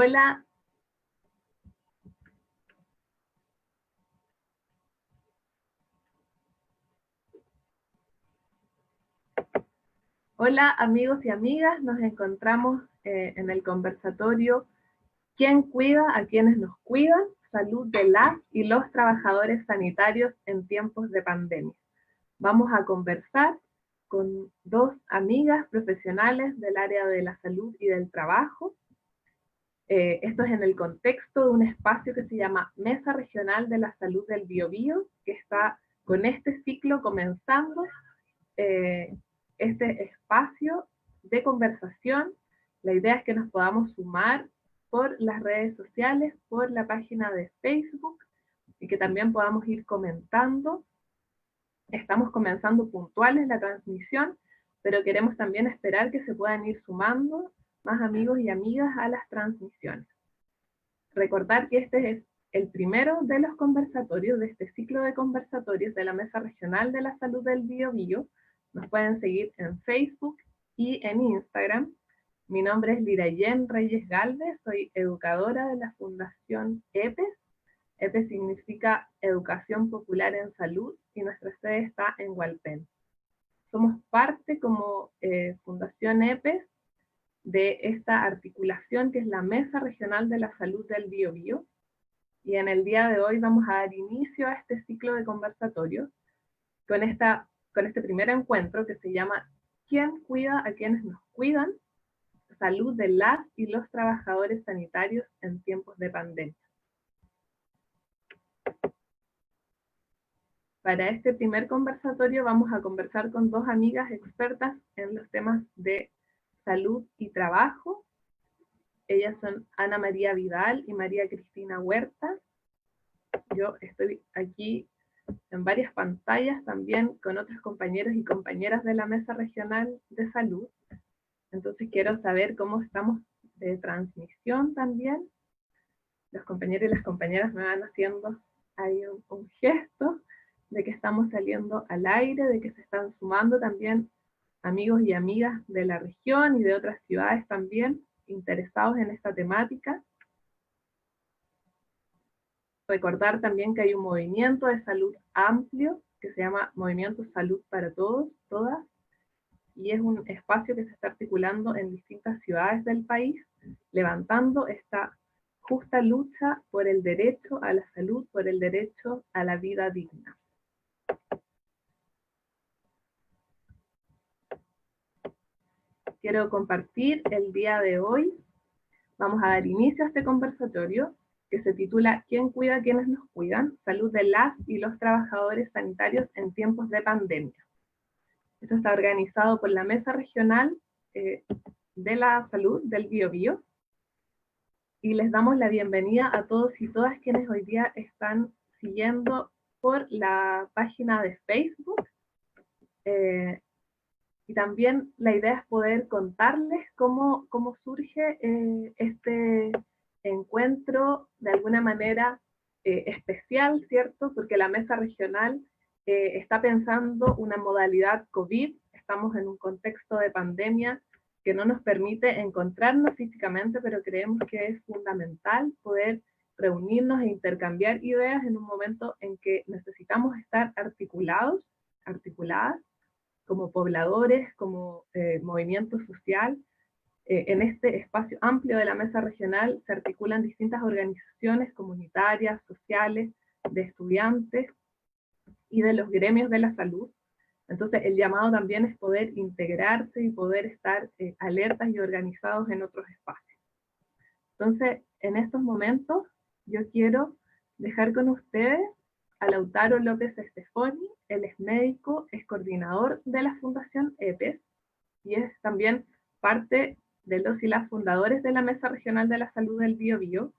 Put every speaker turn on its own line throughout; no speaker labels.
Hola, hola amigos y amigas, nos encontramos en el conversatorio ¿Quién cuida a quienes nos cuidan? Salud de las y los trabajadores sanitarios en tiempos de pandemia. Vamos a conversar con dos amigas profesionales del área de la salud y del trabajo. Esto es en el contexto de un espacio que se llama Mesa Regional de la Salud del Biobío, que está con este ciclo comenzando este espacio de conversación. La idea es que nos podamos sumar por las redes sociales, por la página de Facebook, y que también podamos ir comentando. Estamos comenzando puntuales la transmisión, pero queremos también esperar que se puedan ir sumando más amigos y amigas a las transmisiones. Recordar que este es el primero de los conversatorios, de este ciclo de conversatorios de la Mesa Regional de la Salud del Biobío. Nos pueden seguir en Facebook y en Instagram. Mi nombre es Lirayen Reyes Galvez, soy educadora de la Fundación EPES. EPES significa Educación Popular en Salud y nuestra sede está en Hualpén. Somos parte como Fundación EPES de esta articulación que es la Mesa Regional de la Salud del Biobío. Y en el día de hoy vamos a dar inicio a este ciclo de conversatorios con este primer encuentro que se llama ¿Quién cuida a quienes nos cuidan? Salud de las y los trabajadores sanitarios en tiempos de pandemia. Para este primer conversatorio vamos a conversar con dos amigas expertas en los temas de salud y trabajo. Ellas son Ana María Vidal y María Cristina Huerta. Yo estoy aquí en varias pantallas también con otros compañeros y compañeras de la Mesa Regional de Salud. Entonces quiero saber cómo estamos de transmisión también. Los compañeros y las compañeras me van haciendo ahí un gesto de que estamos saliendo al aire, de que se están sumando también amigos y amigas de la región y de otras ciudades también interesados en esta temática. Recordar también que hay un movimiento de salud amplio que se llama Movimiento Salud para Todos, Todas, y es un espacio que se está articulando en distintas ciudades del país, levantando esta justa lucha por el derecho a la salud, por el derecho a la vida digna. Quiero compartir el día de hoy. Vamos a dar inicio a este conversatorio que se titula ¿Quién cuida a quienes nos cuidan? Salud de las y los trabajadores sanitarios en tiempos de pandemia. Esto está organizado por la Mesa Regional de la Salud del Biobío. Y les damos la bienvenida a todos y todas quienes hoy día están siguiendo por la página de Facebook. Y también la idea es poder contarles cómo surge este encuentro de alguna manera especial, ¿cierto? Porque la Mesa Regional está pensando una modalidad COVID, estamos en un contexto de pandemia que no nos permite encontrarnos físicamente, pero creemos que es fundamental poder reunirnos e intercambiar ideas en un momento en que necesitamos estar articuladas, como pobladores, como movimiento social. En este espacio amplio de la Mesa Regional se articulan distintas organizaciones comunitarias, sociales, de estudiantes y de los gremios de la salud. Entonces el llamado también es poder integrarse y poder estar alertas y organizados en otros espacios. Entonces, en estos momentos yo quiero dejar con ustedes a Lautaro López Estefoni. Él es médico, es coordinador de la Fundación EPES y es también parte de los y las fundadores de la Mesa Regional de la Salud del Biobío.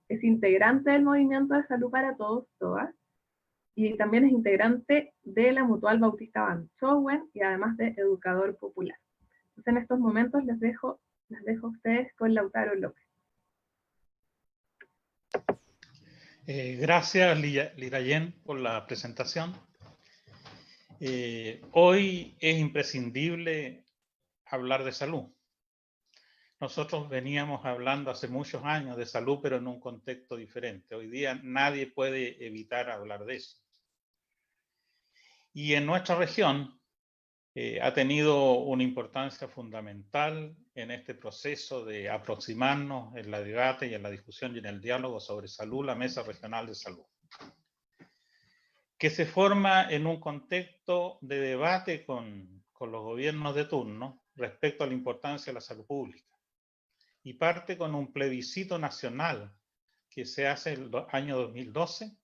Es integrante del Movimiento de Salud para Todos, Todas, y también es integrante de la Mutual Bautista Banchowen y además de educador popular. Entonces en estos momentos les dejo a ustedes con Lautaro López.
Gracias, Lirayen, por la presentación. Hoy es imprescindible hablar de salud. nosotros veníamos hablando hace muchos años de salud, pero en un contexto diferente. Hoy día nadie puede evitar hablar de eso. Y en nuestra región ha tenido una importancia fundamental en este proceso de aproximarnos en la debate y en la discusión y en el diálogo sobre salud, la Mesa Regional de Salud, que se forma en un contexto de debate con los gobiernos de turno respecto a la importancia de la salud pública. Y parte con un plebiscito nacional que se hace el año 2012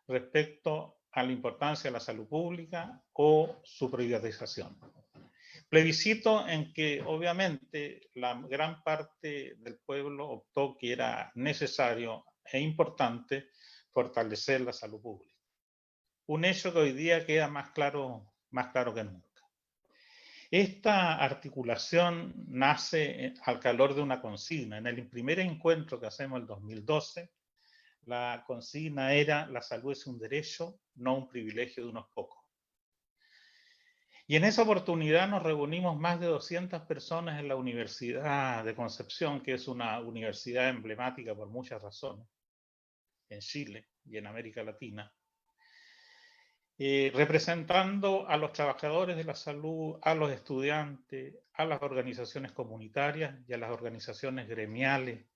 respecto a la importancia de la salud pública o su privatización. Plebiscito en que obviamente la gran parte del pueblo optó que era necesario e importante fortalecer la salud pública. Un hecho que hoy día queda más claro que nunca. Esta articulación nace al calor de una consigna. En el primer encuentro que hacemos en el 2012, la consigna era: la salud es un derecho, no un privilegio de unos pocos. Y en esa oportunidad nos reunimos más de 200 personas en la Universidad de Concepción, que es una universidad emblemática por muchas razones, en Chile y en América Latina, representando a los trabajadores de la salud, a los estudiantes, a las organizaciones comunitarias y a las organizaciones gremiales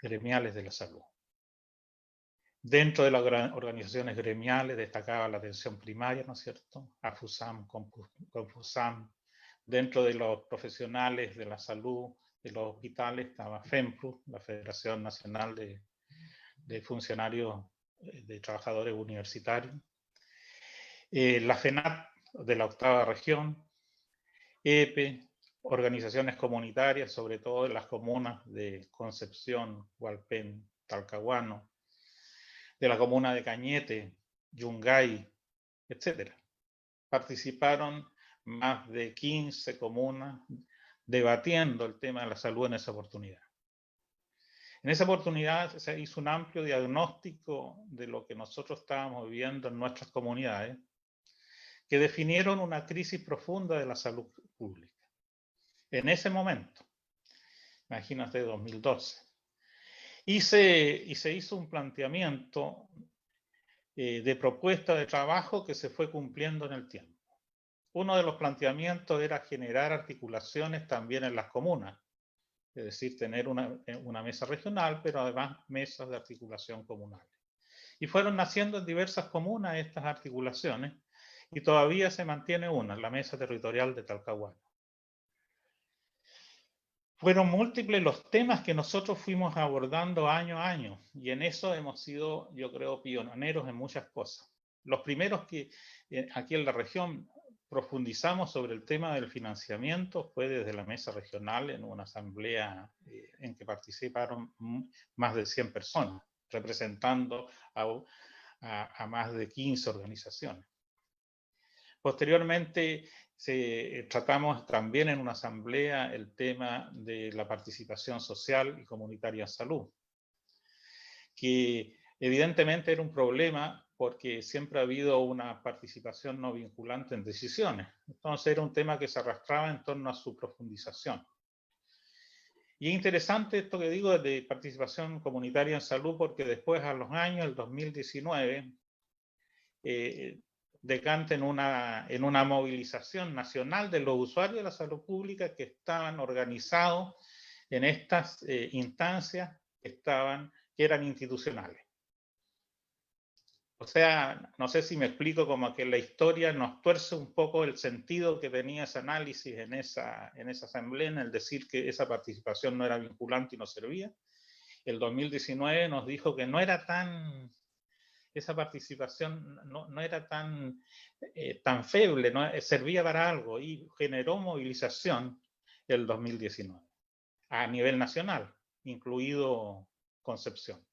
de la salud. Dentro de las organizaciones gremiales destacaba la atención primaria, ¿no es cierto? AFUSAM, CONFUSAM. Dentro de los profesionales de la salud, de los hospitales, estaba FEMPRU, la Federación Nacional de Funcionarios de Trabajadores Universitarios. La FENAT de la 8ª región, EPE, organizaciones comunitarias, sobre todo en las comunas de Concepción, Hualpén, Talcahuano, de la comuna de Cañete, Yungay, etc. Participaron más de 15 comunas debatiendo el tema de la salud en esa oportunidad. En esa oportunidad se hizo un amplio diagnóstico de lo que nosotros estábamos viviendo en nuestras comunidades, que definieron una crisis profunda de la salud pública. En ese momento, imagínate, 2012. Y se hizo un planteamiento de propuesta de trabajo que se fue cumpliendo en el tiempo. Uno de los planteamientos era generar articulaciones también en las comunas, es decir, tener una mesa regional, pero además mesas de articulación comunales. Y fueron naciendo en diversas comunas estas articulaciones, y todavía se mantiene una, la Mesa Territorial de Talcahuano. Fueron múltiples los temas que nosotros fuimos abordando año a año, y en eso hemos sido, yo creo, pioneros en muchas cosas. Los primeros que aquí en la región profundizamos sobre el tema del financiamiento fue desde la mesa regional en una asamblea en que participaron más de 100 personas, representando a más de 15 organizaciones. Posteriormente tratamos también en una asamblea el tema de la participación social y comunitaria en salud, que evidentemente era un problema porque siempre ha habido una participación no vinculante en decisiones. Entonces era un tema que se arrastraba en torno a su profundización. Y es interesante esto que digo de participación comunitaria en salud, porque después, a los años, el 2019, decanta en una movilización nacional de los usuarios de la salud pública que estaban organizados en estas instancias que eran institucionales. O sea, no sé si me explico, como que la historia nos tuerce un poco el sentido que tenía ese análisis en esa asamblea, en el decir que esa participación no era vinculante y no servía. El 2019 nos dijo que no era tan... esa participación no era tan feble, ¿no? Servía para algo, y generó movilización el 2019 a nivel nacional, incluido Concepción.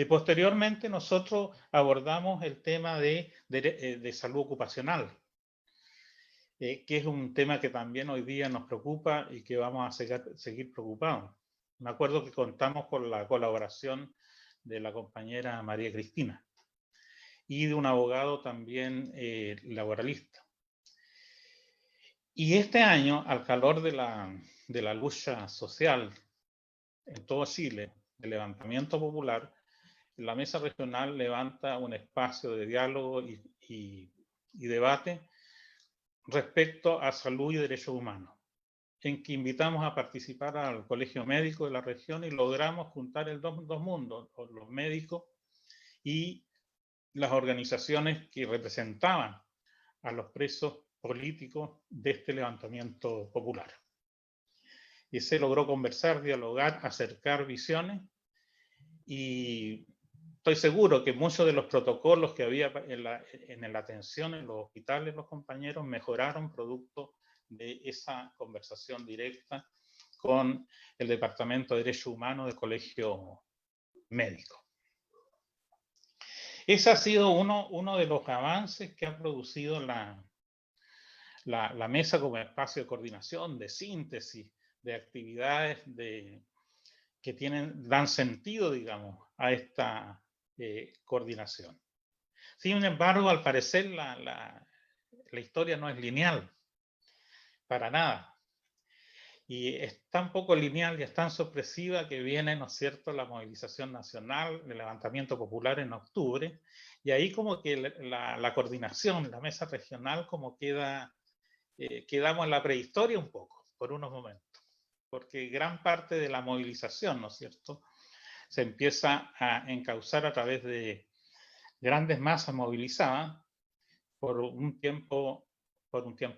Posteriormente nosotros abordamos el tema de salud ocupacional, que es un tema que también hoy día nos preocupa y que vamos a seguir preocupados. Me acuerdo que contamos con la colaboración de la compañera María Cristina y de un abogado también laboralista. Y este año, al calor de de la lucha social en todo Chile, el levantamiento popular, la mesa regional levanta un espacio de diálogo y debate respecto a salud y derechos humanos, en que invitamos a participar al Colegio Médico de la región y logramos juntar el dos mundos, los médicos y las organizaciones que representaban a los presos políticos de este levantamiento popular. Y se logró conversar, dialogar, acercar visiones, y estoy seguro que muchos de los protocolos que había en la atención en los hospitales, los compañeros mejoraron producto de esa conversación directa con el Departamento de Derechos Humanos del Colegio Médico. Ese ha sido uno de los avances que ha producido la mesa como espacio de coordinación, de síntesis, de actividades que dan sentido, digamos, a esta coordinación. Sin embargo, al parecer la historia no es lineal, para nada. Y es tan poco lineal y es tan sorpresiva que viene, ¿no es cierto?, la movilización nacional, el levantamiento popular en octubre, y ahí como que la coordinación, la mesa regional, como quedamos en la prehistoria un poco, por unos momentos, porque gran parte de la movilización, ¿no es cierto?, se empieza a encauzar a través de grandes masas movilizadas por un tiempo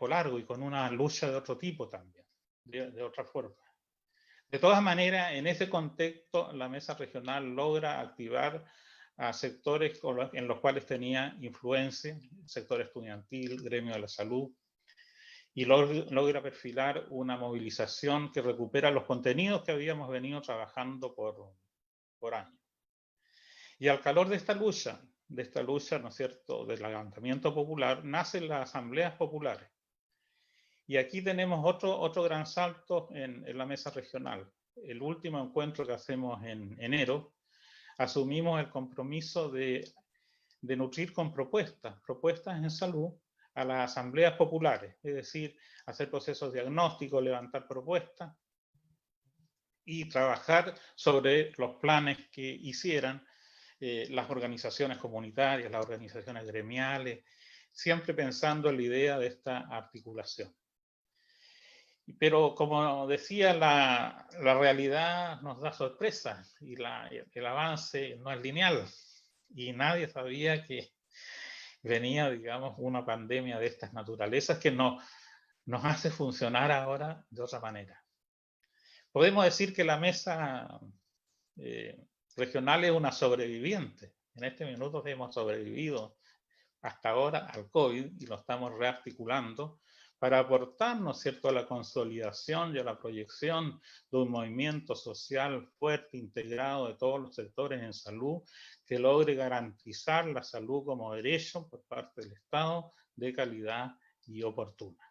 largo y con una lucha de otro tipo también, de otra forma. De todas maneras, en ese contexto, la mesa regional logra activar a sectores en los cuales tenía influencia, sector estudiantil, gremio de la salud, y logra perfilar una movilización que recupera los contenidos que habíamos venido trabajando por años. Y al calor de esta lucha, ¿no es cierto?, del levantamiento popular, nacen las asambleas populares. Y aquí tenemos otro gran salto en la mesa regional. El último encuentro que hacemos en enero, asumimos el compromiso de nutrir con propuestas en salud a las asambleas populares, es decir, hacer procesos diagnósticos, levantar propuestas y trabajar sobre los planes que hicieran las organizaciones comunitarias, las organizaciones gremiales, siempre pensando en la idea de esta articulación. Pero como decía, la realidad nos da sorpresas y el avance no es lineal, y nadie sabía que venía, digamos, una pandemia de estas naturalezas que nos hace funcionar ahora de otra manera. Podemos decir que la mesa regional es una sobreviviente. En este minuto hemos sobrevivido hasta ahora al COVID y lo estamos rearticulando para aportar, ¿no es cierto?, a la consolidación y a la proyección de un movimiento social fuerte, integrado de todos los sectores en salud, que logre garantizar la salud como derecho por parte del Estado de calidad y oportuna.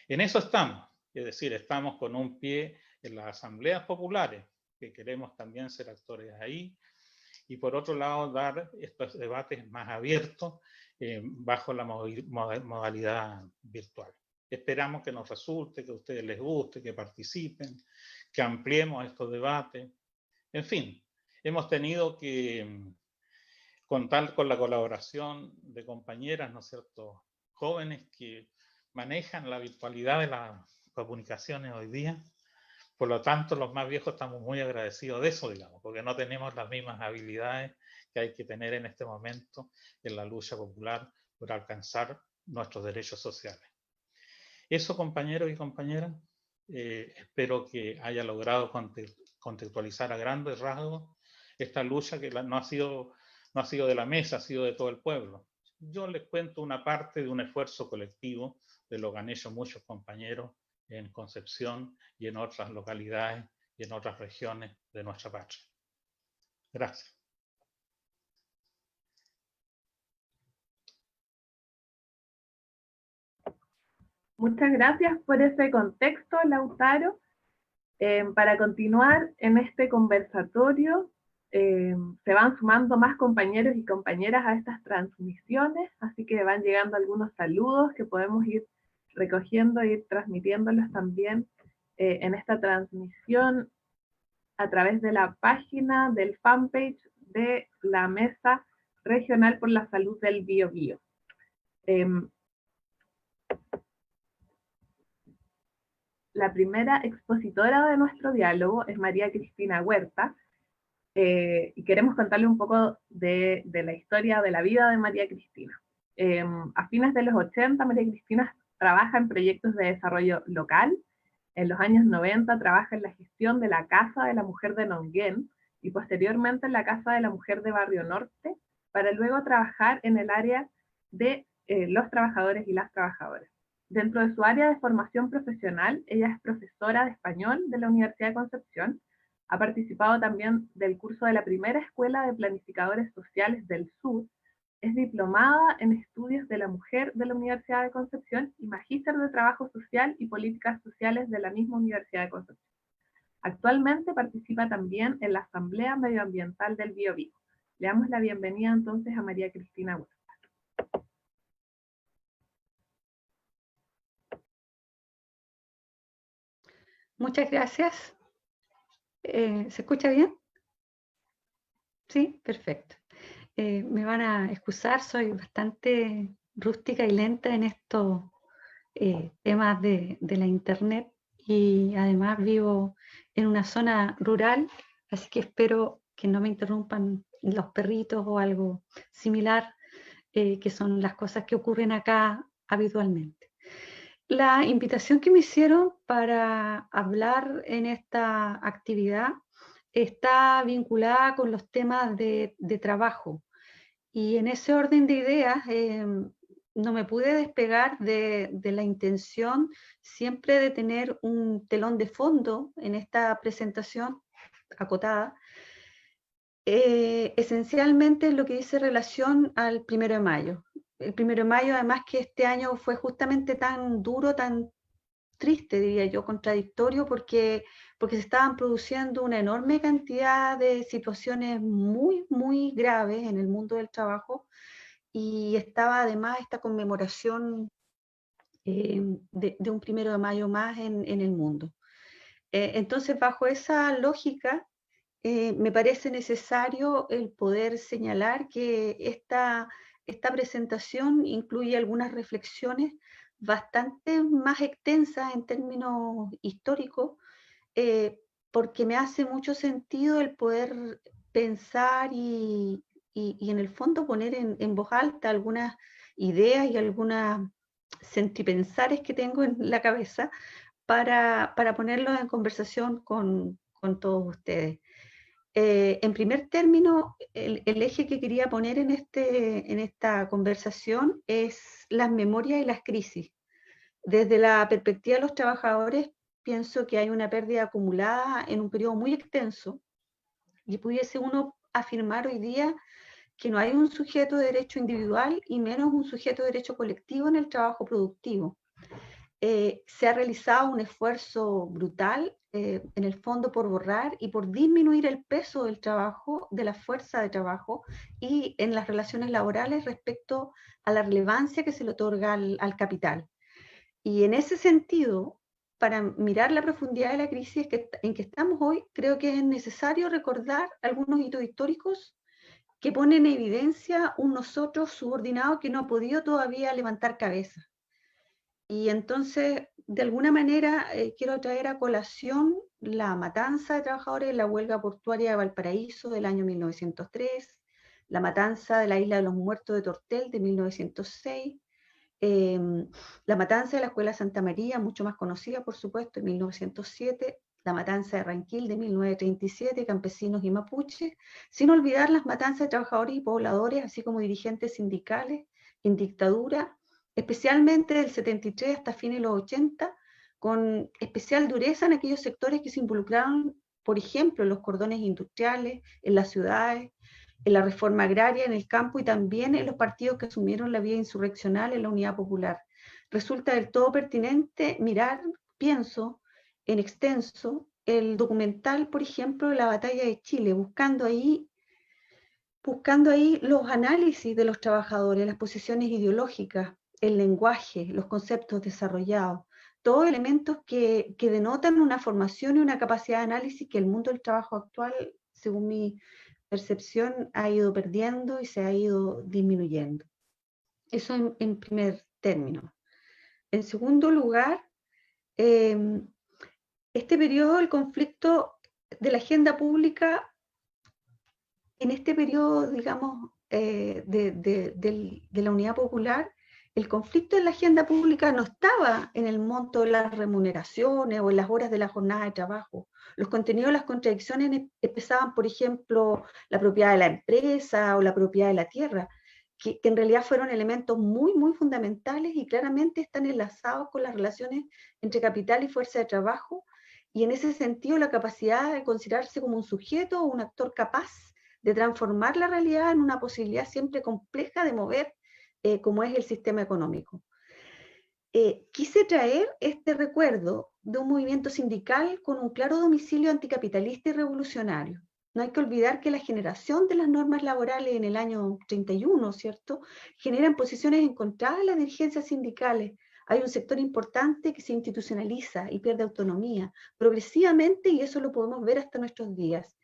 En eso estamos, es decir, estamos con un pie en las asambleas populares, que queremos también ser actores ahí, y por otro lado dar estos debates más abiertos bajo la modalidad virtual. Esperamos que nos resulte, que a ustedes les guste, que participen, que ampliemos estos debates. En fin, hemos tenido que contar con la colaboración de compañeras, ¿no es cierto?, jóvenes que manejan la virtualidad de las comunicaciones hoy día. Por lo tanto, los más viejos estamos muy agradecidos de eso, digamos, porque no tenemos las mismas habilidades que hay que tener en este momento en la lucha popular por alcanzar nuestros derechos sociales. Eso, compañeros y compañeras, espero que haya logrado contextualizar a grandes rasgos esta lucha que no ha sido de la mesa, ha sido de todo el pueblo. Yo les cuento una parte de un esfuerzo colectivo de lo que han hecho muchos compañeros en Concepción y en otras localidades y en otras regiones de nuestra patria. Gracias.
Muchas gracias por ese contexto, Lautaro. Para continuar en este conversatorio, se van sumando más compañeros y compañeras a estas transmisiones, así que van llegando algunos saludos que podemos ir recogiendo e ir transmitiéndolos también en esta transmisión a través de la página del fanpage de la Mesa Regional por la Salud del Biobío. La primera expositora de nuestro diálogo es María Cristina Huerta, y queremos contarle un poco de la historia de la vida de María Cristina. A fines de los 80, María Cristina trabaja en proyectos de desarrollo local. En los años 90 trabaja en la gestión de la Casa de la Mujer de Nonguén y posteriormente en la Casa de la Mujer de Barrio Norte, para luego trabajar en el área de los trabajadores y las trabajadoras. Dentro de su área de formación profesional, ella es profesora de español de la Universidad de Concepción. Ha participado también del curso de la primera Escuela de Planificadores Sociales del Sur. Es diplomada en Estudios de la Mujer de la Universidad de Concepción y magíster de Trabajo Social y Políticas Sociales de la misma Universidad de Concepción. Actualmente participa también en la Asamblea Medioambiental del Biobío. Le damos la bienvenida entonces a María Cristina Huerta.
Muchas gracias. ¿Se escucha bien? Sí, perfecto. Me van a excusar, soy bastante rústica y lenta en estos temas de la internet, y además vivo en una zona rural, así que espero que no me interrumpan los perritos o algo similar, que son las cosas que ocurren acá habitualmente. La invitación que me hicieron para hablar en esta actividad está vinculada con los temas de trabajo. Y en ese orden de ideas, no me pude despegar de la intención siempre de tener un telón de fondo en esta presentación acotada, esencialmente lo que dice relación al 1 de mayo. El 1 de mayo, además, que este año fue justamente tan duro, tan triste, diría yo, contradictorio, porque se estaban produciendo una enorme cantidad de situaciones muy, muy graves en el mundo del trabajo, y estaba además esta conmemoración de un 1 de mayo más en el mundo. Entonces, bajo esa lógica, me parece necesario el poder señalar que esta presentación incluye algunas reflexiones bastante más extensas en términos históricos, porque me hace mucho sentido el poder pensar y en el fondo poner en voz alta algunas ideas y algunas sentipensares que tengo en la cabeza para ponerlos en conversación con todos ustedes. En primer término, el eje que quería poner en esta conversación es las memorias y las crisis. Desde la perspectiva de los trabajadores, pienso que hay una pérdida acumulada en un periodo muy extenso, y pudiese uno afirmar hoy día que no hay un sujeto de derecho individual y menos un sujeto de derecho colectivo en el trabajo productivo. Se ha realizado un esfuerzo brutal, en el fondo, por borrar y por disminuir el peso del trabajo, de la fuerza de trabajo, y en las relaciones laborales respecto a la relevancia que se le otorga al capital. Y en ese sentido, para mirar la profundidad de la crisis en que estamos hoy, creo que es necesario recordar algunos hitos históricos que ponen en evidencia un nosotros subordinado que no ha podido todavía levantar cabeza. Y entonces, de alguna manera, quiero traer a colación la matanza de trabajadores en la huelga portuaria de Valparaíso del año 1903, la matanza de la Isla de los Muertos de Tortel de 1906, la matanza de la Escuela Santa María, mucho más conocida, por supuesto, en 1907, la matanza de Ranquil de 1937, campesinos y mapuches, sin olvidar las matanzas de trabajadores y pobladores, así como dirigentes sindicales en dictadura, especialmente del 73 hasta fines de los 80, con especial dureza en aquellos sectores que se involucraron, por ejemplo, en los cordones industriales, en las ciudades, en la reforma agraria, en el campo, y también en los partidos que asumieron la vía insurreccional en la Unidad Popular. Resulta del todo pertinente mirar, pienso, en extenso, el documental, por ejemplo, de la Batalla de Chile, buscando ahí los análisis de los trabajadores, las posiciones ideológicas, el lenguaje, los conceptos desarrollados, todos elementos que denotan una formación y una capacidad de análisis que el mundo del trabajo actual, según mi percepción, ha ido perdiendo y se ha ido disminuyendo. Eso en primer término. En segundo lugar, este periodo del conflicto de la agenda pública, en este periodo, digamos, de la Unidad Popular, el conflicto en la agenda pública no estaba en el monto de las remuneraciones o en las horas de la jornada de trabajo. Los contenidos, las contradicciones empezaban, por ejemplo, la propiedad de la empresa o la propiedad de la tierra, que en realidad fueron elementos muy, muy fundamentales y claramente están enlazados con las relaciones entre capital y fuerza de trabajo, y en ese sentido la capacidad de considerarse como un sujeto o un actor capaz de transformar la realidad en una posibilidad siempre compleja de mover, como es el sistema económico. Quise traer este recuerdo de un movimiento sindical con un claro domicilio anticapitalista y revolucionario. No hay que olvidar que la generación de las normas laborales en el año 31, ¿cierto?, generan posiciones encontradas en las dirigencias sindicales. Hay un sector importante que se institucionaliza y pierde autonomía progresivamente, y eso lo podemos ver hasta nuestros días.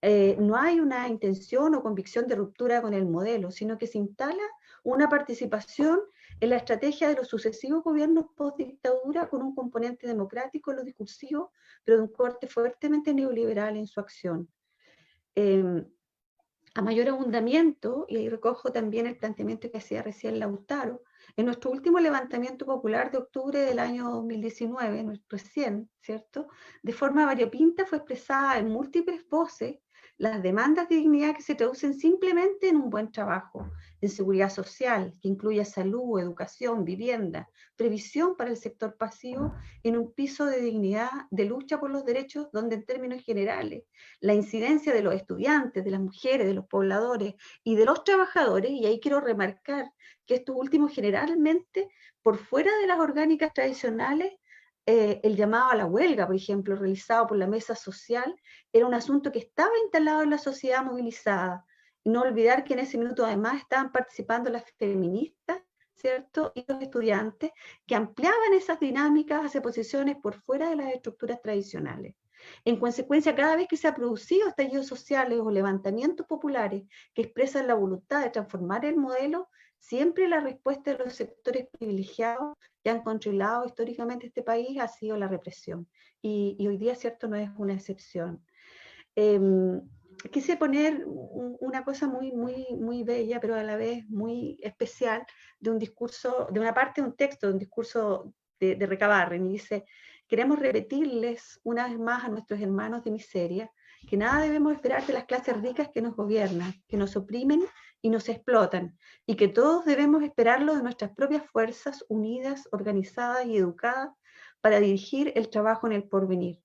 No hay una intención o convicción de ruptura con el modelo, sino que se instala una participación en la estrategia de los sucesivos gobiernos post-dictadura con un componente democrático en lo discursivo, pero de un corte fuertemente neoliberal en su acción. A mayor abundamiento, y ahí recojo también el planteamiento que hacía recién Lautaro, en nuestro último levantamiento popular de octubre del año 2019, recién, ¿cierto?, de forma variopinta fue expresada en múltiples voces las demandas de dignidad que se traducen simplemente en un buen trabajo, en seguridad social, que incluya salud, educación, vivienda, previsión para el sector pasivo, en un piso de dignidad, de lucha por los derechos, donde en términos generales la incidencia de los estudiantes, de las mujeres, de los pobladores y de los trabajadores, y ahí quiero remarcar que estos últimos generalmente, por fuera de las orgánicas tradicionales, el llamado a la huelga, por ejemplo, realizado por la mesa social, era un asunto que estaba instalado en la sociedad movilizada. Y no olvidar que en ese minuto además estaban participando las feministas, ¿cierto?, y los estudiantes, que ampliaban esas dinámicas hacia posiciones por fuera de las estructuras tradicionales. En consecuencia, cada vez que se han producido estallidos sociales o levantamientos populares que expresan la voluntad de transformar el modelo, siempre la respuesta de los sectores privilegiados que han controlado históricamente este país ha sido la represión. Y hoy día, cierto, no es una excepción. Quise poner una cosa muy, muy, muy bella, pero a la vez muy especial, de un discurso, de una parte de un texto, de un discurso de Recabarren, y dice: queremos repetirles una vez más a nuestros hermanos de miseria que nada debemos esperar de las clases ricas que nos gobiernan, que nos oprimen y nos explotan, y que todos debemos esperarlo de nuestras propias fuerzas unidas, organizadas y educadas para dirigir el trabajo en el porvenir.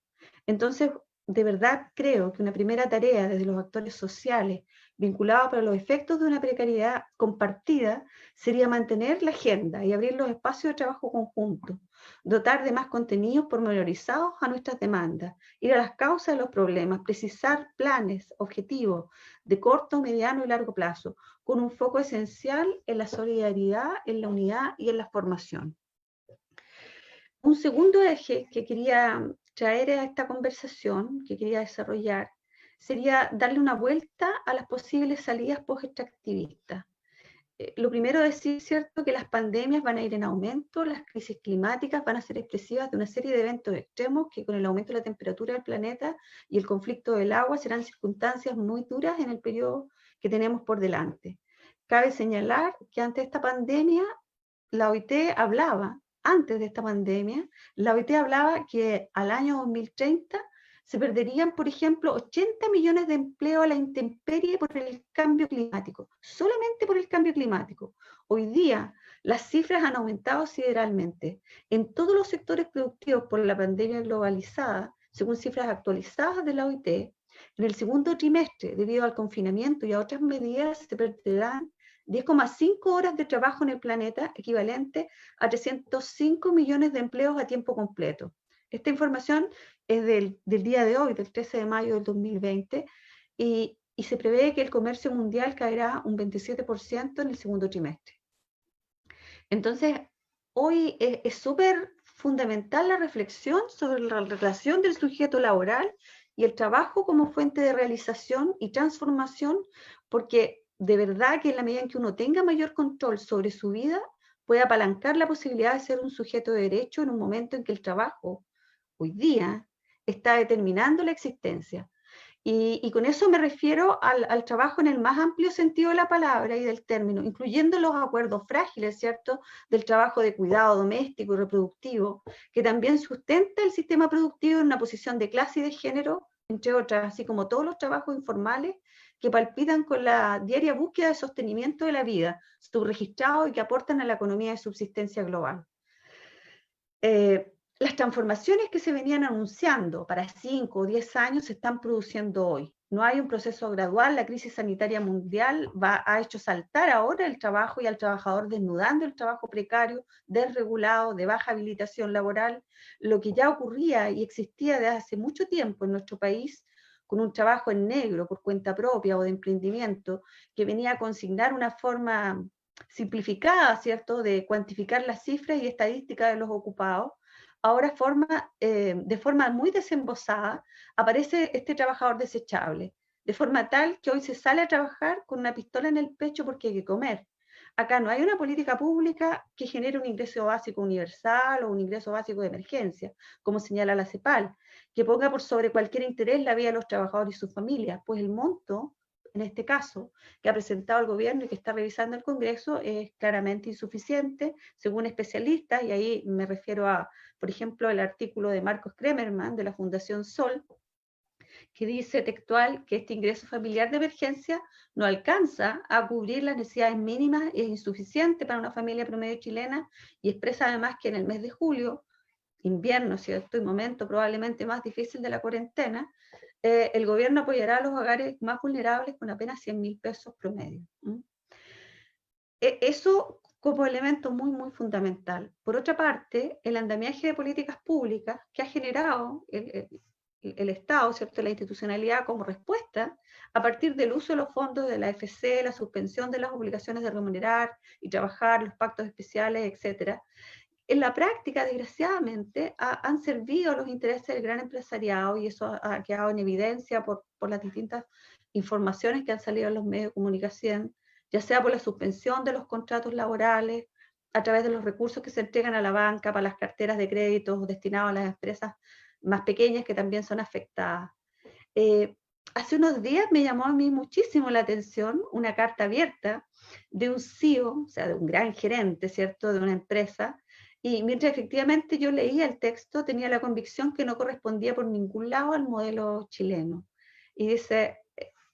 Entonces, de verdad creo que una primera tarea desde los actores sociales vinculados para los efectos de una precariedad compartida sería mantener la agenda y abrir los espacios de trabajo conjunto, dotar de más contenidos pormenorizados a nuestras demandas, ir a las causas de los problemas, precisar planes, objetivos de corto, mediano y largo plazo, con un foco esencial en la solidaridad, en la unidad y en la formación. Un segundo eje que quería traer a esta conversación, que quería desarrollar, sería darle una vuelta a las posibles salidas post-extractivistas. Lo primero es decir, ¿cierto?, que las pandemias van a ir en aumento, las crisis climáticas van a ser expresivas de una serie de eventos extremos que con el aumento de la temperatura del planeta y el conflicto del agua serán circunstancias muy duras en el periodo que tenemos por delante. Cabe señalar que ante esta pandemia, la OIT hablaba, antes de esta pandemia, la OIT hablaba que al año 2030 se perderían, por ejemplo, 80 millones de empleos a la intemperie por el cambio climático, solamente por el cambio climático. Hoy día las cifras han aumentado sideralmente en todos los sectores productivos por la pandemia globalizada, según cifras actualizadas de la OIT. En el segundo trimestre, debido al confinamiento y a otras medidas, se perderán 10,5 horas de trabajo en el planeta, equivalente a 305 millones de empleos a tiempo completo. Esta información es del día de hoy, del 13 de mayo del 2020, y se prevé que el comercio mundial caerá un 27% en el segundo trimestre. Entonces, hoy es súper fundamental la reflexión sobre la relación del sujeto laboral y el trabajo como fuente de realización y transformación, porque de verdad que en la medida en que uno tenga mayor control sobre su vida, puede apalancar la posibilidad de ser un sujeto de derecho en un momento en que el trabajo, hoy día, está determinando la existencia. Y con eso me refiero al trabajo en el más amplio sentido de la palabra y del término, incluyendo los acuerdos frágiles, ¿cierto?, del trabajo de cuidado doméstico y reproductivo, que también sustenta el sistema productivo en una posición de clase y de género, entre otras, así como todos los trabajos informales que palpitan con la diaria búsqueda de sostenimiento de la vida, subregistrados y que aportan a la economía de subsistencia global. Las transformaciones que se venían anunciando para 5 o 10 años se están produciendo hoy. No hay un proceso gradual, la crisis sanitaria mundial ha hecho saltar ahora el trabajo y al trabajador, desnudando el trabajo precario, desregulado, de baja habilitación laboral, lo que ya ocurría y existía desde hace mucho tiempo en nuestro país, con un trabajo en negro por cuenta propia o de emprendimiento, que venía a consignar una forma simplificada, ¿cierto?, de cuantificar las cifras y estadísticas de los ocupados. Ahora de forma muy desembosada aparece este trabajador desechable, de forma tal que hoy se sale a trabajar con una pistola en el pecho porque hay que comer. Acá no hay una política pública que genere un ingreso básico universal o un ingreso básico de emergencia, como señala la CEPAL, que ponga por sobre cualquier interés la vida de los trabajadores y sus familias, pues el monto, en este caso, que ha presentado el gobierno y que está revisando el Congreso, es claramente insuficiente, según especialistas, y ahí me refiero a, por ejemplo, el artículo de Marcos Kremerman de la Fundación Sol, que dice textual que este ingreso familiar de emergencia no alcanza a cubrir las necesidades mínimas, es insuficiente para una familia promedio chilena, y expresa además que en el mes de julio, invierno, ¿cierto?, y momento probablemente más difícil de la cuarentena, el gobierno apoyará a los hogares más vulnerables con apenas 100.000 pesos promedio. Eso como elemento muy, muy fundamental. Por otra parte, el andamiaje de políticas públicas que ha generado el Estado, ¿cierto?, la institucionalidad como respuesta a partir del uso de los fondos de la AFC, la suspensión de las obligaciones de remunerar y trabajar, los pactos especiales, etcétera, en la práctica, desgraciadamente, han servido a los intereses del gran empresariado, y eso ha quedado en evidencia por las distintas informaciones que han salido en los medios de comunicación, ya sea por la suspensión de los contratos laborales, a través de los recursos que se entregan a la banca para las carteras de créditos destinados a las empresas más pequeñas que también son afectadas. Hace unos días me llamó a mí muchísimo la atención una carta abierta de un CEO, o sea, de un gran gerente, ¿cierto?, de una empresa, y mientras efectivamente yo leía el texto, tenía la convicción que no correspondía por ningún lado al modelo chileno. Y dice,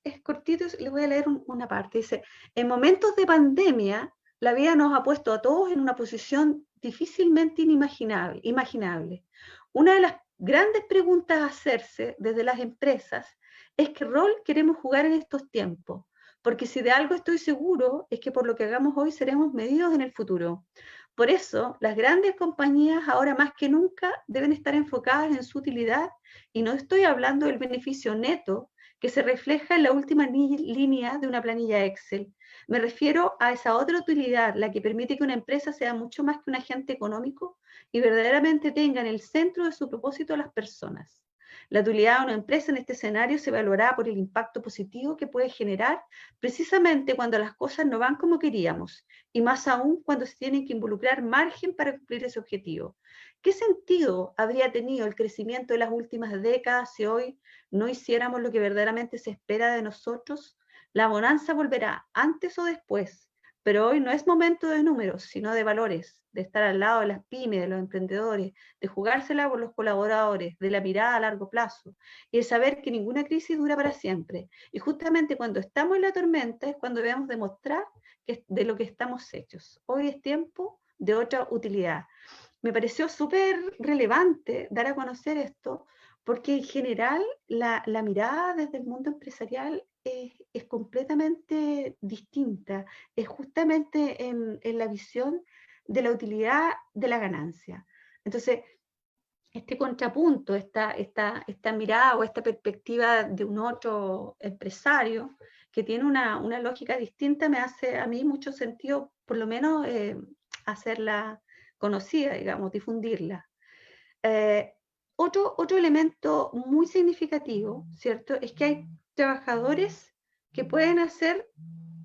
es cortito, le voy a leer una parte, dice, en momentos de pandemia, la vida nos ha puesto a todos en una posición difícilmente imaginable. Una de las grandes preguntas a hacerse desde las empresas es qué rol queremos jugar en estos tiempos, porque si de algo estoy seguro es que por lo que hagamos hoy seremos medidos en el futuro. Por eso, las grandes compañías ahora más que nunca deben estar enfocadas en su utilidad, y no estoy hablando del beneficio neto que se refleja en la última línea de una planilla Excel. Me refiero a esa otra utilidad, la que permite que una empresa sea mucho más que un agente económico y verdaderamente tenga en el centro de su propósito a las personas. La utilidad de una empresa en este escenario se evaluará por el impacto positivo que puede generar precisamente cuando las cosas no van como queríamos, y más aún cuando se tienen que involucrar margen para cumplir ese objetivo. ¿Qué sentido habría tenido el crecimiento de las últimas décadas si hoy no hiciéramos lo que verdaderamente se espera de nosotros? La bonanza volverá antes o después, pero hoy no es momento de números, sino de valores, de estar al lado de las pymes, de los emprendedores, de jugársela por los colaboradores, de la mirada a largo plazo, y de saber que ninguna crisis dura para siempre. Y justamente cuando estamos en la tormenta es cuando debemos demostrar de lo que estamos hechos. Hoy es tiempo de otra utilidad. Me pareció súper relevante dar a conocer esto, porque en general la mirada desde el mundo empresarial es completamente distinta, es justamente en la visión de la utilidad de la ganancia. Entonces, este contrapunto, esta mirada o esta perspectiva de un otro empresario que tiene una lógica distinta, me hace a mí mucho sentido, por lo menos hacerla conocida, digamos, difundirla. Otro elemento muy significativo, ¿cierto? Es que hay trabajadores que pueden hacer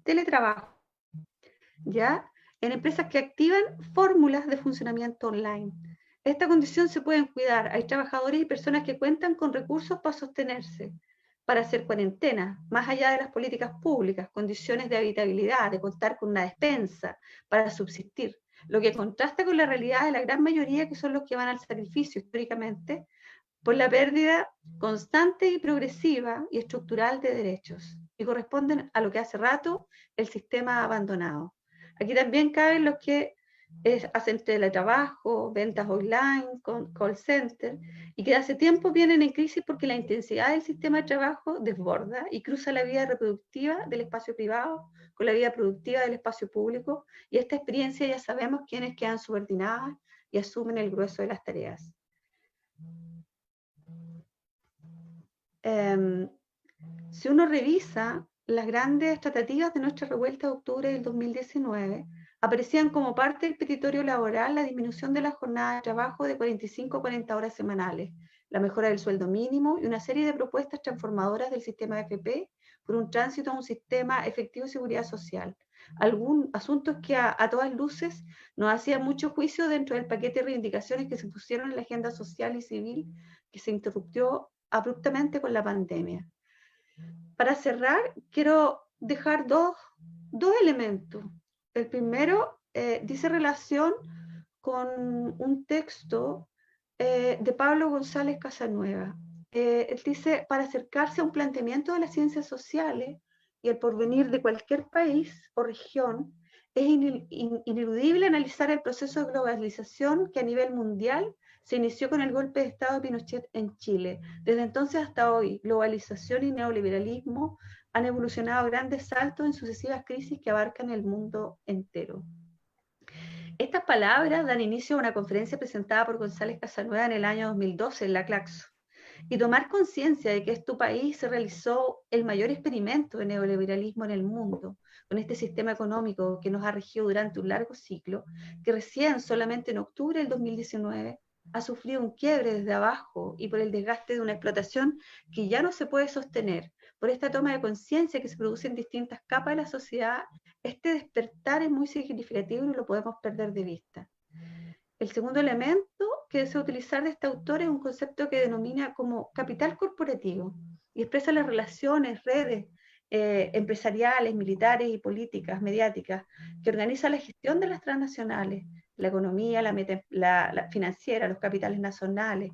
teletrabajo, ¿ya? En empresas que activan fórmulas de funcionamiento online. Esta condición se pueden cuidar. Hay trabajadores y personas que cuentan con recursos para sostenerse, para hacer cuarentena, más allá de las políticas públicas, condiciones de habitabilidad, de contar con una despensa, para subsistir. Lo que contrasta con la realidad de la gran mayoría, que son los que van al sacrificio históricamente, por la pérdida constante y progresiva y estructural de derechos, y corresponden a lo que hace rato el sistema ha abandonado. Aquí también caben los que hacen teletrabajo, ventas online, call center, y que hace tiempo vienen en crisis porque la intensidad del sistema de trabajo desborda y cruza la vida reproductiva del espacio privado con la vida productiva del espacio público, y esta experiencia ya sabemos quiénes quedan subordinadas y asumen el grueso de las tareas. Si uno revisa las grandes tratativas de nuestra revuelta de octubre del 2019, aparecían como parte del petitorio laboral la disminución de la jornada de trabajo de 45 a 40 horas semanales, la mejora del sueldo mínimo y una serie de propuestas transformadoras del sistema AFP por un tránsito a un sistema efectivo de seguridad social. Asuntos que a todas luces nos hacían mucho juicio dentro del paquete de reivindicaciones que se pusieron en la agenda social y civil que se interrumpió abruptamente con la pandemia. Para cerrar, quiero dejar dos elementos. El primero dice relación con un texto de Pablo González Casanueva. Él dice, para acercarse a un planteamiento de las ciencias sociales y el porvenir de cualquier país o región, es ineludible analizar el proceso de globalización que a nivel mundial se inició con el golpe de Estado de Pinochet en Chile. Desde entonces hasta hoy, globalización y neoliberalismo han evolucionado a grandes saltos en sucesivas crisis que abarcan el mundo entero. Estas palabras dan inicio a una conferencia presentada por González Casanueva en el año 2012 en la Claxo. Y tomar conciencia de que en tu país se realizó el mayor experimento de neoliberalismo en el mundo, con este sistema económico que nos ha regido durante un largo ciclo, que recién solamente en octubre del 2019 ha sufrido un quiebre desde abajo y por el desgaste de una explotación que ya no se puede sostener. Por esta toma de conciencia que se produce en distintas capas de la sociedad, este despertar es muy significativo y no lo podemos perder de vista. El segundo elemento que deseo utilizar de este autor es un concepto que denomina como capital corporativo y expresa las relaciones, redes empresariales, militares y políticas, mediáticas, que organiza la gestión de las transnacionales, la economía, la financiera, los capitales nacionales.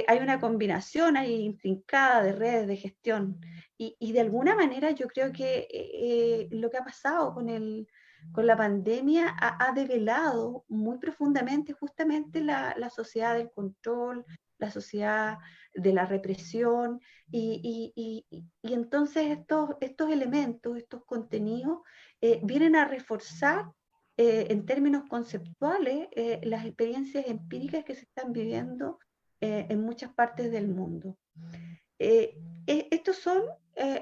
Hay una combinación ahí intrincada de redes de gestión y de alguna manera yo creo que lo que ha pasado con la pandemia ha develado muy profundamente justamente la sociedad del control, la sociedad de la represión, y entonces estos elementos, estos contenidos, vienen a reforzar en términos conceptuales las experiencias empíricas que se están viviendo en muchas partes del mundo. Estos son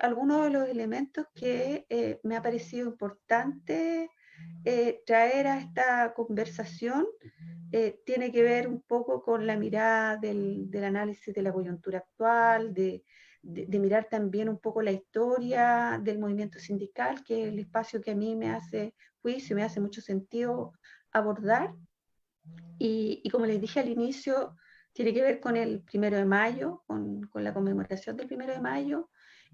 algunos de los elementos que me ha parecido importante traer a esta conversación. Tiene que ver un poco con la mirada del análisis de la coyuntura actual, de mirar también un poco la historia del movimiento sindical, que es el espacio que a mí me hace juicio, me hace mucho sentido abordar. Y como les dije al inicio, tiene que ver con el 1 de mayo, con la conmemoración del 1 de mayo,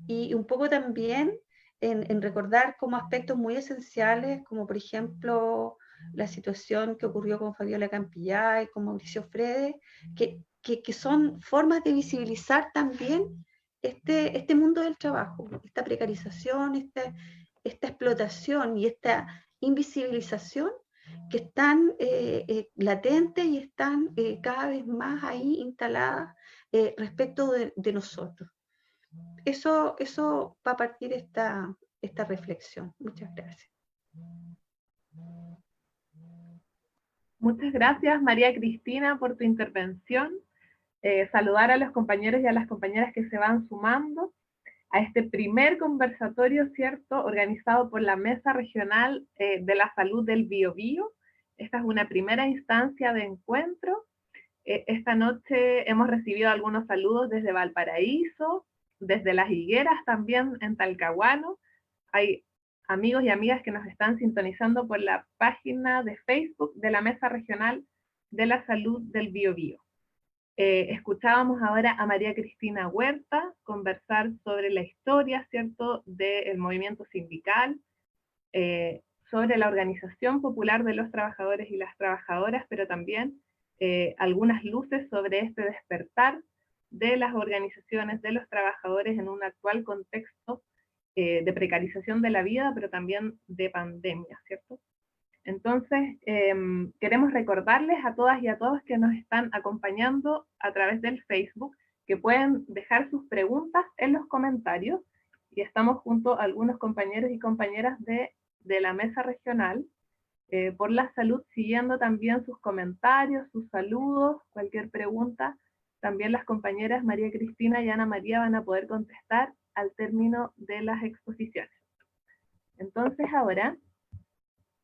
y un poco también en recordar como aspectos muy esenciales, como por ejemplo la situación que ocurrió con Fabiola Campillay, con Mauricio Fredes, que son formas de visibilizar también este mundo del trabajo, esta precarización, esta explotación y esta invisibilización que están latentes y están cada vez más ahí instaladas respecto de nosotros. Eso va a partir esta reflexión. Muchas gracias.
Muchas gracias, María Cristina, por tu intervención. Saludar a los compañeros y a las compañeras que se van sumando a este primer conversatorio, ¿cierto?, organizado por la Mesa Regional de la Salud del Biobío. Esta es una primera instancia de encuentro Esta noche hemos recibido algunos saludos desde Valparaíso, desde Las Higueras también en Talcahuano. Hay amigos y amigas que nos están sintonizando por la página de Facebook de la Mesa Regional de la Salud del Biobío. Escuchábamos ahora a María Cristina Huerta conversar sobre la historia, ¿cierto?, del movimiento sindical, sobre la organización popular de los trabajadores y las trabajadoras, pero también algunas luces sobre este despertar de las organizaciones, de los trabajadores en un actual contexto de precarización de la vida, pero también de pandemia, ¿cierto? Entonces, queremos recordarles a todas y a todos que nos están acompañando a través del Facebook, que pueden dejar sus preguntas en los comentarios, y estamos junto a algunos compañeros y compañeras de la mesa regional por la salud, siguiendo también sus comentarios, sus saludos, cualquier pregunta. También las compañeras María Cristina y Ana María van a poder contestar al término de las exposiciones. Entonces ahora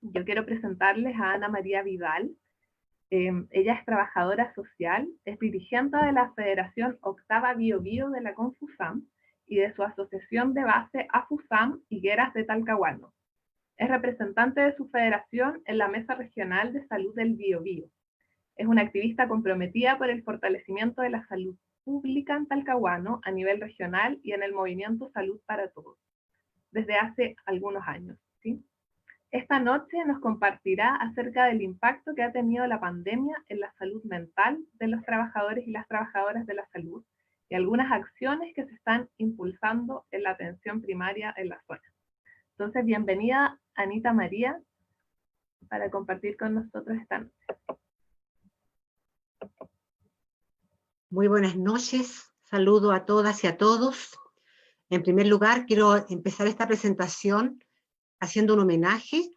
yo quiero presentarles a Ana María Vidal. Ella es trabajadora social, es dirigente de la Federación Octava Biobío de la Confusam y de su asociación de base AFUSAM Higueras de Talcahuano. Es representante de su federación en la Mesa Regional de Salud del Biobío. Es una activista comprometida por el fortalecimiento de la salud pública en Talcahuano a nivel regional y en el movimiento Salud para Todos, desde hace algunos años, ¿sí? Esta noche nos compartirá acerca del impacto que ha tenido la pandemia en la salud mental de los trabajadores y las trabajadoras de la salud y algunas acciones que se están impulsando en la atención primaria en la zona. Entonces, bienvenida Anita María para compartir con nosotros esta noche.
Muy buenas noches, saludo a todas y a todos. En primer lugar, quiero empezar esta presentación haciendo un homenaje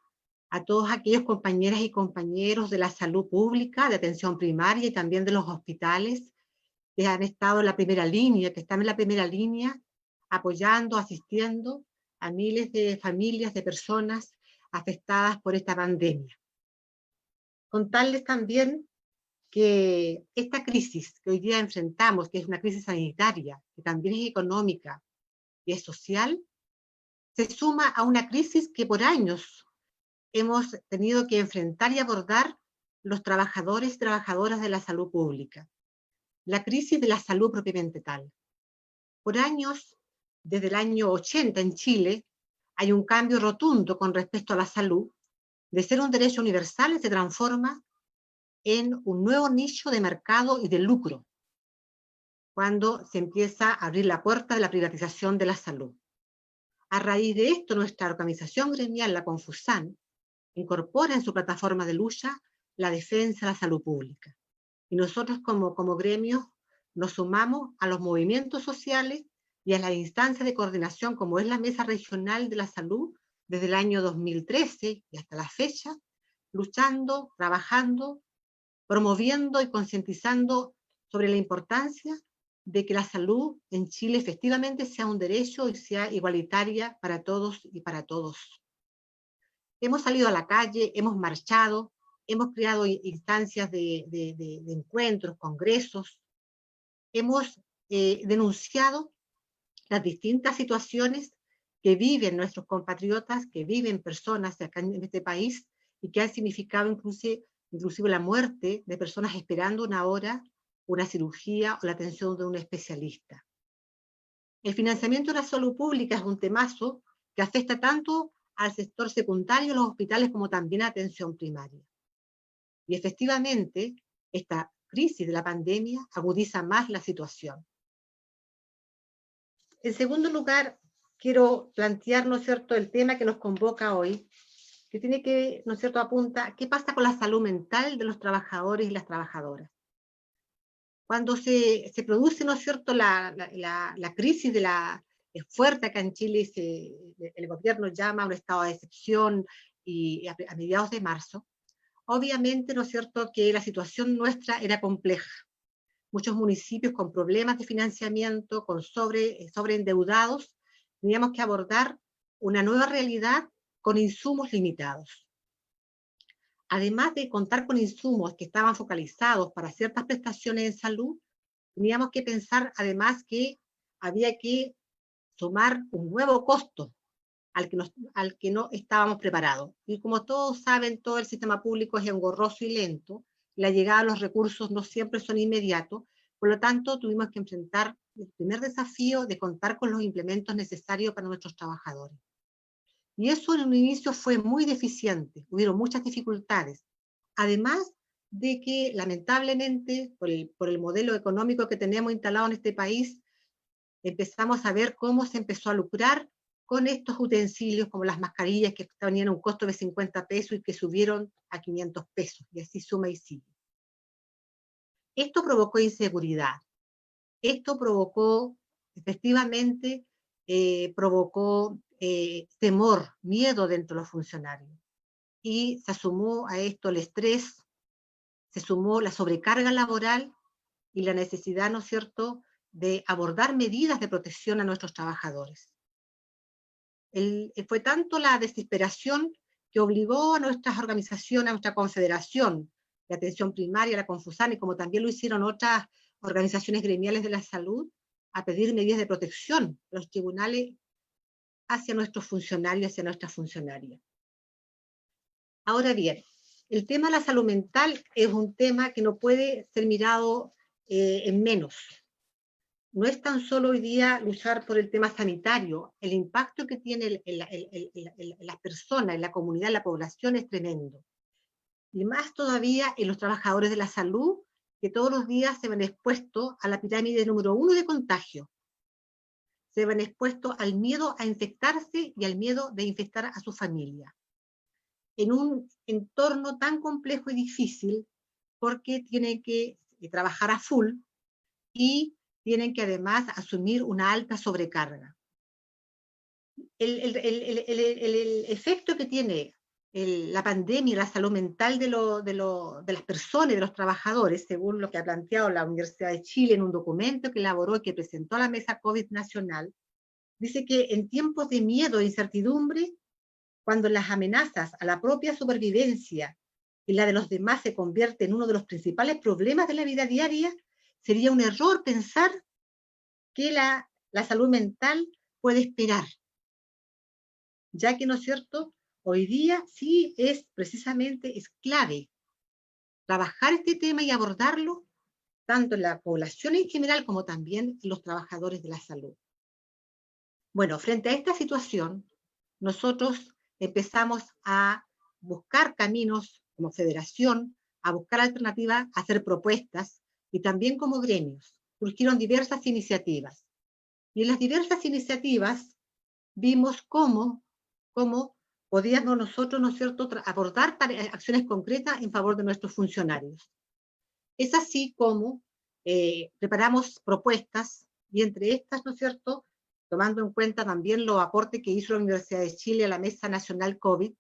a todos aquellos compañeras y compañeros de la salud pública, de atención primaria y también de los hospitales que han estado en la primera línea, que están en la primera línea apoyando, asistiendo a miles de familias, de personas afectadas por esta pandemia. Contarles también que esta crisis que hoy día enfrentamos, que es una crisis sanitaria, que también es económica y es social, se suma a una crisis que por años hemos tenido que enfrentar y abordar los trabajadores y trabajadoras de la salud pública. La crisis de la salud propiamente tal. Por años, desde el año 80 en Chile, hay un cambio rotundo con respecto a la salud. De ser un derecho universal se transforma en un nuevo nicho de mercado y de lucro, cuando se empieza a abrir la puerta de la privatización de la salud. A raíz de esto, nuestra organización gremial, la Confusam, incorpora en su plataforma de lucha la defensa de la salud pública. Y nosotros como gremios nos sumamos a los movimientos sociales y a las instancias de coordinación como es la Mesa Regional de la Salud desde el año 2013 y hasta la fecha, luchando, trabajando, promoviendo y concientizando sobre la importancia de que la salud en Chile efectivamente sea un derecho y sea igualitaria para todos y para todos. Hemos salido a la calle, hemos marchado, hemos creado instancias de encuentros, congresos, hemos denunciado las distintas situaciones que viven nuestros compatriotas, que viven personas acá en este país y que han significado inclusive la muerte de personas esperando una hora, una cirugía o la atención de un especialista. El financiamiento de la salud pública es un temazo que afecta tanto al sector secundario, los hospitales, como también a atención primaria. Y efectivamente, esta crisis de la pandemia agudiza más la situación. En segundo lugar, quiero plantear, ¿no es cierto?, el tema que nos convoca hoy, que tiene que, ¿no es cierto?, apunta, ¿qué pasa con la salud mental de los trabajadores y las trabajadoras? Cuando se produce, ¿no es cierto?, la crisis de fuerte acá en Chile, el gobierno llama a un estado de excepción y a mediados de marzo, obviamente, ¿no es cierto?, que la situación nuestra era compleja. Muchos municipios con problemas de financiamiento, con sobreendeudados, teníamos que abordar una nueva realidad con insumos limitados. además de contar con insumos que estaban focalizados para ciertas prestaciones en salud, teníamos que pensar además que había que sumar un nuevo costo al que no estábamos preparados. Y como todos saben, todo el sistema público es engorroso y lento, la llegada a los recursos no siempre son inmediatos, por lo tanto tuvimos que enfrentar el primer desafío de contar con los implementos necesarios para nuestros trabajadores. Y eso en un inicio fue muy deficiente, hubieron muchas dificultades, además de que lamentablemente por el modelo económico que tenemos instalado en este país, empezamos a ver cómo se empezó a lucrar con estos utensilios como las mascarillas que tenían un costo de 50 pesos y que subieron a 500 pesos, y así suma y sigue. Esto provocó inseguridad, esto provocó, efectivamente, provocó temor, miedo dentro de los funcionarios. Y se sumó a esto el estrés, se sumó la sobrecarga laboral y la necesidad, ¿no es cierto?, de abordar medidas de protección a nuestros trabajadores. Fue tanto la desesperación que obligó a nuestras organizaciones, a nuestra confederación de atención primaria, la Confusani, como también lo hicieron otras organizaciones gremiales de la salud, a pedir medidas de protección a los tribunales hacia nuestros funcionarios, hacia nuestras funcionarias. Ahora bien, el tema de la salud mental es un tema que no puede ser mirado en menos. No es tan solo hoy día luchar por el tema sanitario, el impacto que tiene en las personas, en la comunidad, en la población es tremendo. Y más todavía en los trabajadores de la salud, que todos los días se ven expuestos a la pirámide número 1 de contagio. Se ven expuestos al miedo a infectarse y al miedo de infectar a su familia. En un entorno tan complejo y difícil, porque tienen que trabajar a full y tienen que además asumir una alta sobrecarga. El efecto que tiene la pandemia y la salud mental de las personas, de los trabajadores, según lo que ha planteado la Universidad de Chile en un documento que elaboró y que presentó a la Mesa COVID Nacional, dice que en tiempos de miedo e incertidumbre, cuando las amenazas a la propia supervivencia y la de los demás se convierten en uno de los principales problemas de la vida diaria, sería un error pensar que la salud mental puede esperar, ya que, ¿no es cierto?, hoy día sí es precisamente, es clave trabajar este tema y abordarlo tanto en la población en general como también en los trabajadores de la salud. Bueno, frente a esta situación, nosotros empezamos a buscar caminos como federación, a buscar alternativas, a hacer propuestas, y también como gremios. Surgieron diversas iniciativas. Y en las diversas iniciativas vimos cómo podíamos nosotros, ¿no es cierto?, abordar acciones concretas en favor de nuestros funcionarios. Es así como preparamos propuestas, y entre estas, ¿no es cierto?, tomando en cuenta también los aportes que hizo la Universidad de Chile a la Mesa Nacional COVID,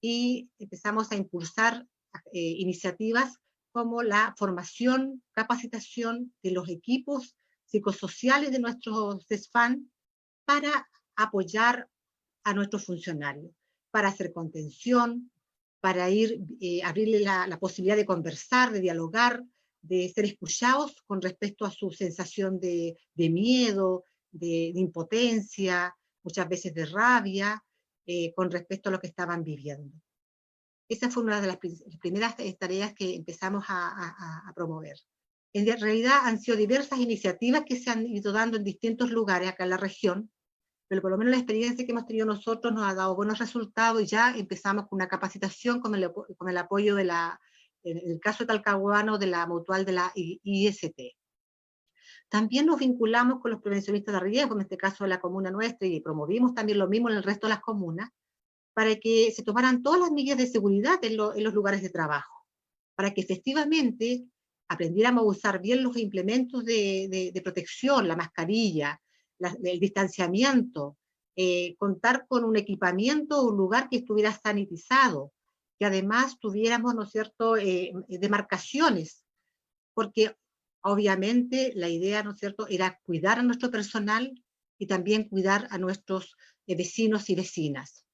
y empezamos a impulsar iniciativas como la formación, capacitación de los equipos psicosociales de nuestros CESFAN para apoyar a nuestros funcionarios, para hacer contención, para abrirle la posibilidad de conversar, de dialogar, de ser escuchados con respecto a su sensación de miedo, de impotencia, muchas veces de rabia, con respecto a lo que estaban viviendo. Esa fue una de las primeras tareas que empezamos a promover. En realidad han sido diversas iniciativas que se han ido dando en distintos lugares acá en la región, pero por lo menos la experiencia que hemos tenido nosotros nos ha dado buenos resultados, y ya empezamos con una capacitación con el apoyo en el caso de Talcahuano, de la mutual de la IST. También nos vinculamos con los prevencionistas de riesgo, en este caso de la comuna nuestra, y promovimos también lo mismo en el resto de las comunas, para que se tomaran todas las medidas de seguridad en los lugares de trabajo, para que efectivamente aprendiéramos a usar bien los implementos de protección, la mascarilla, el distanciamiento, contar con un equipamiento, un lugar que estuviera sanitizado, que además tuviéramos, ¿no es cierto?, demarcaciones, porque obviamente la idea, ¿no es cierto?, era cuidar a nuestro personal y también cuidar a nuestros vecinos y vecinas.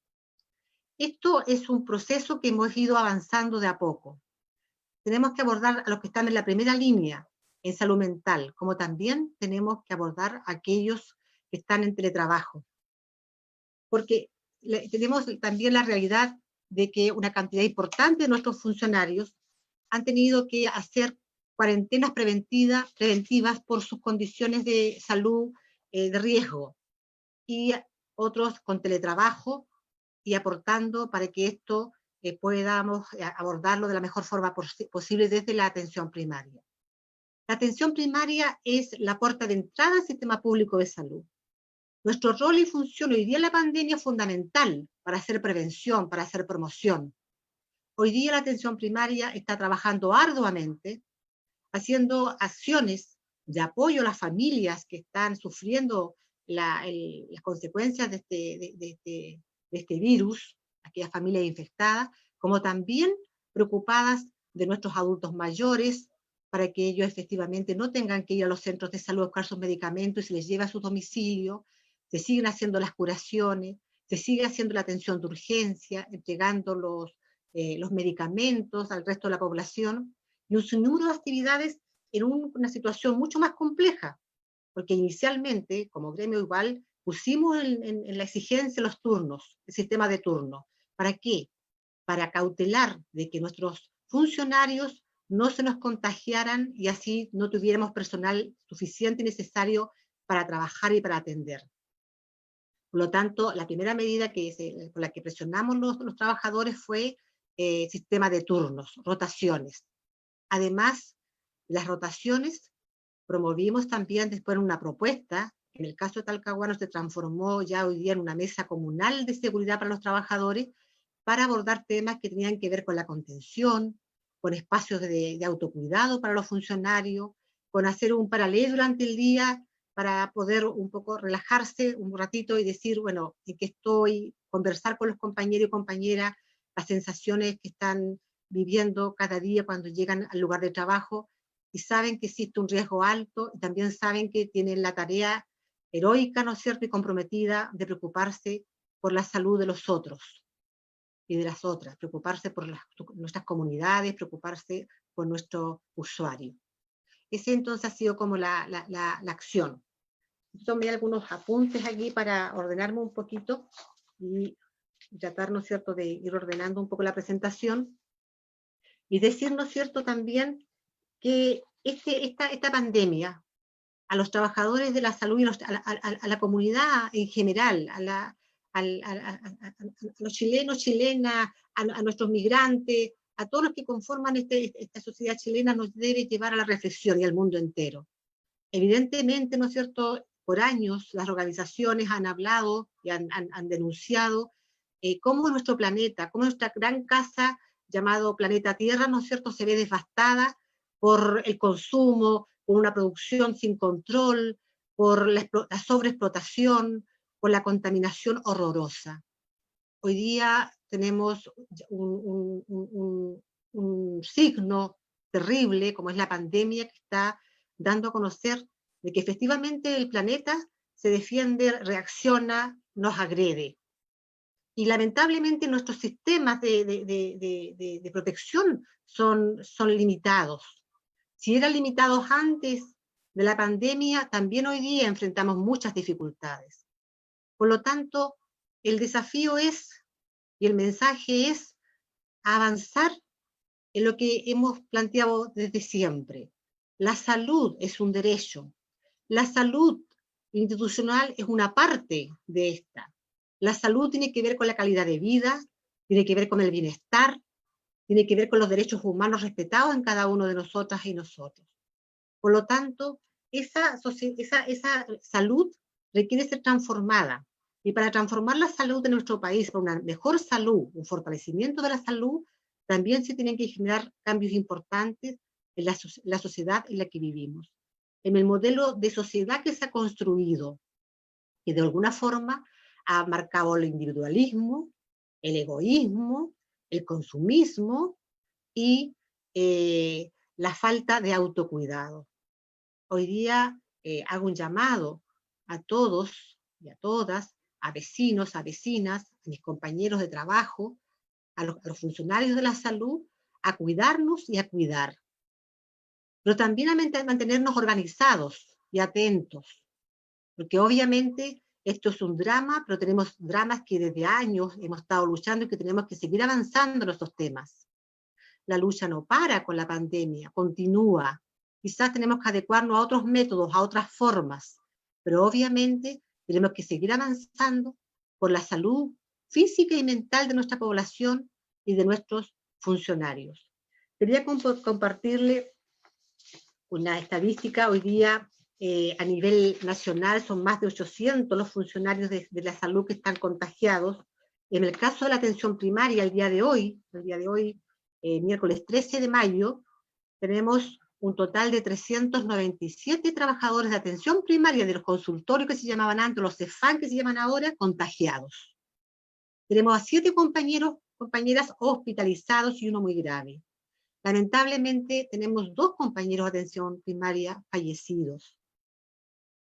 Esto es un proceso que hemos ido avanzando de a poco. Tenemos que abordar a los que están en la primera línea en salud mental, como también tenemos que abordar a aquellos que están en teletrabajo. Porque tenemos también la realidad de que una cantidad importante de nuestros funcionarios han tenido que hacer cuarentenas preventivas por sus condiciones de salud de riesgo, y otros con teletrabajo y aportando para que esto podamos abordarlo de la mejor forma posible desde la atención primaria. La atención primaria es la puerta de entrada al sistema público de salud. Nuestro rol y función hoy día en la pandemia es fundamental para hacer prevención, para hacer promoción. Hoy día la atención primaria está trabajando arduamente, haciendo acciones de apoyo a las familias que están sufriendo las consecuencias de este virus, aquellas familias infectadas, como también preocupadas de nuestros adultos mayores, para que ellos efectivamente no tengan que ir a los centros de salud a buscar sus medicamentos y se les lleve a su domicilio. Se siguen haciendo las curaciones, se sigue haciendo la atención de urgencia, entregando los medicamentos al resto de la población, y un sinnúmero de actividades en una situación mucho más compleja, porque inicialmente, como gremio igual, pusimos en la exigencia los turnos, el sistema de turnos. ¿Para qué? Para cautelar de que nuestros funcionarios no se nos contagiaran y así no tuviéramos personal suficiente y necesario para trabajar y para atender. Por lo tanto, la primera medida por la que presionamos los trabajadores fue sistema de turnos, rotaciones. Además, las rotaciones promovimos también después una propuesta, en el caso de Talcahuano se transformó ya hoy día en una mesa comunal de seguridad para los trabajadores, para abordar temas que tenían que ver con la contención, con espacios de autocuidado para los funcionarios, con hacer un paralelo durante el día para poder un poco relajarse un ratito y decir, bueno, en qué estoy, conversar con los compañeros y compañeras, las sensaciones que están viviendo cada día cuando llegan al lugar de trabajo, y saben que existe un riesgo alto, y también saben que tienen la tarea heroica, ¿no es cierto?, y comprometida de preocuparse por la salud de los otros y de las otras, preocuparse por nuestras comunidades, preocuparse por nuestro usuario. Ese entonces ha sido como la acción. Tomé algunos apuntes aquí para ordenarme un poquito y tratar, ¿no es cierto?, de ir ordenando un poco la presentación y decir, ¿no es cierto?, también que esta pandemia a los trabajadores de la salud y a la comunidad en general, a los chilenos, chilenas, a nuestros migrantes, a todos los que conforman esta sociedad chilena, nos debe llevar a la reflexión y al mundo entero. Evidentemente, ¿no es cierto?, por años las organizaciones han hablado y han denunciado cómo nuestro planeta, cómo nuestra gran casa llamado planeta Tierra, ¿no es cierto?, se ve devastada por el consumo, por una producción sin control, por la sobreexplotación, por la contaminación horrorosa. Hoy día tenemos un signo terrible, como es la pandemia, que está dando a conocer de que efectivamente el planeta se defiende, reacciona, nos agrede. Y lamentablemente nuestros sistemas de protección son limitados. Si eran limitados antes de la pandemia, también hoy día enfrentamos muchas dificultades. Por lo tanto, el desafío es, y el mensaje es, avanzar en lo que hemos planteado desde siempre. La salud es un derecho. La salud institucional es una parte de esta. La salud tiene que ver con la calidad de vida, tiene que ver con el bienestar, tiene que ver con los derechos humanos respetados en cada uno de nosotras y nosotros. Por lo tanto, esa salud requiere ser transformada. Y para transformar la salud de nuestro país, para una mejor salud, un fortalecimiento de la salud, también se tienen que generar cambios importantes en la sociedad en la que vivimos. En el modelo de sociedad que se ha construido, que de alguna forma ha marcado el individualismo, el egoísmo, el consumismo y la falta de autocuidado. Hoy día hago un llamado a todos y a todas a vecinos, a vecinas, a mis compañeros de trabajo, a los funcionarios de la salud, a cuidarnos y a cuidar. Pero también a mantenernos organizados y atentos, porque obviamente esto es un drama, pero tenemos dramas que desde años hemos estado luchando y que tenemos que seguir avanzando en estos temas. La lucha no para con la pandemia, continúa. Quizás tenemos que adecuarnos a otros métodos, a otras formas, pero obviamente tenemos que seguir avanzando por la salud física y mental de nuestra población y de nuestros funcionarios. Quería compartirle una estadística. Hoy día a nivel nacional son más de 800 los funcionarios de la salud que están contagiados. En el caso de la atención primaria, el día de hoy, miércoles 13 de mayo, tenemos un total de 397 trabajadores de atención primaria de los consultorios que se llamaban antes, los CEFAM que se llaman ahora, contagiados. Tenemos a 7 compañeras hospitalizados y uno muy grave. Lamentablemente tenemos 2 compañeros de atención primaria fallecidos.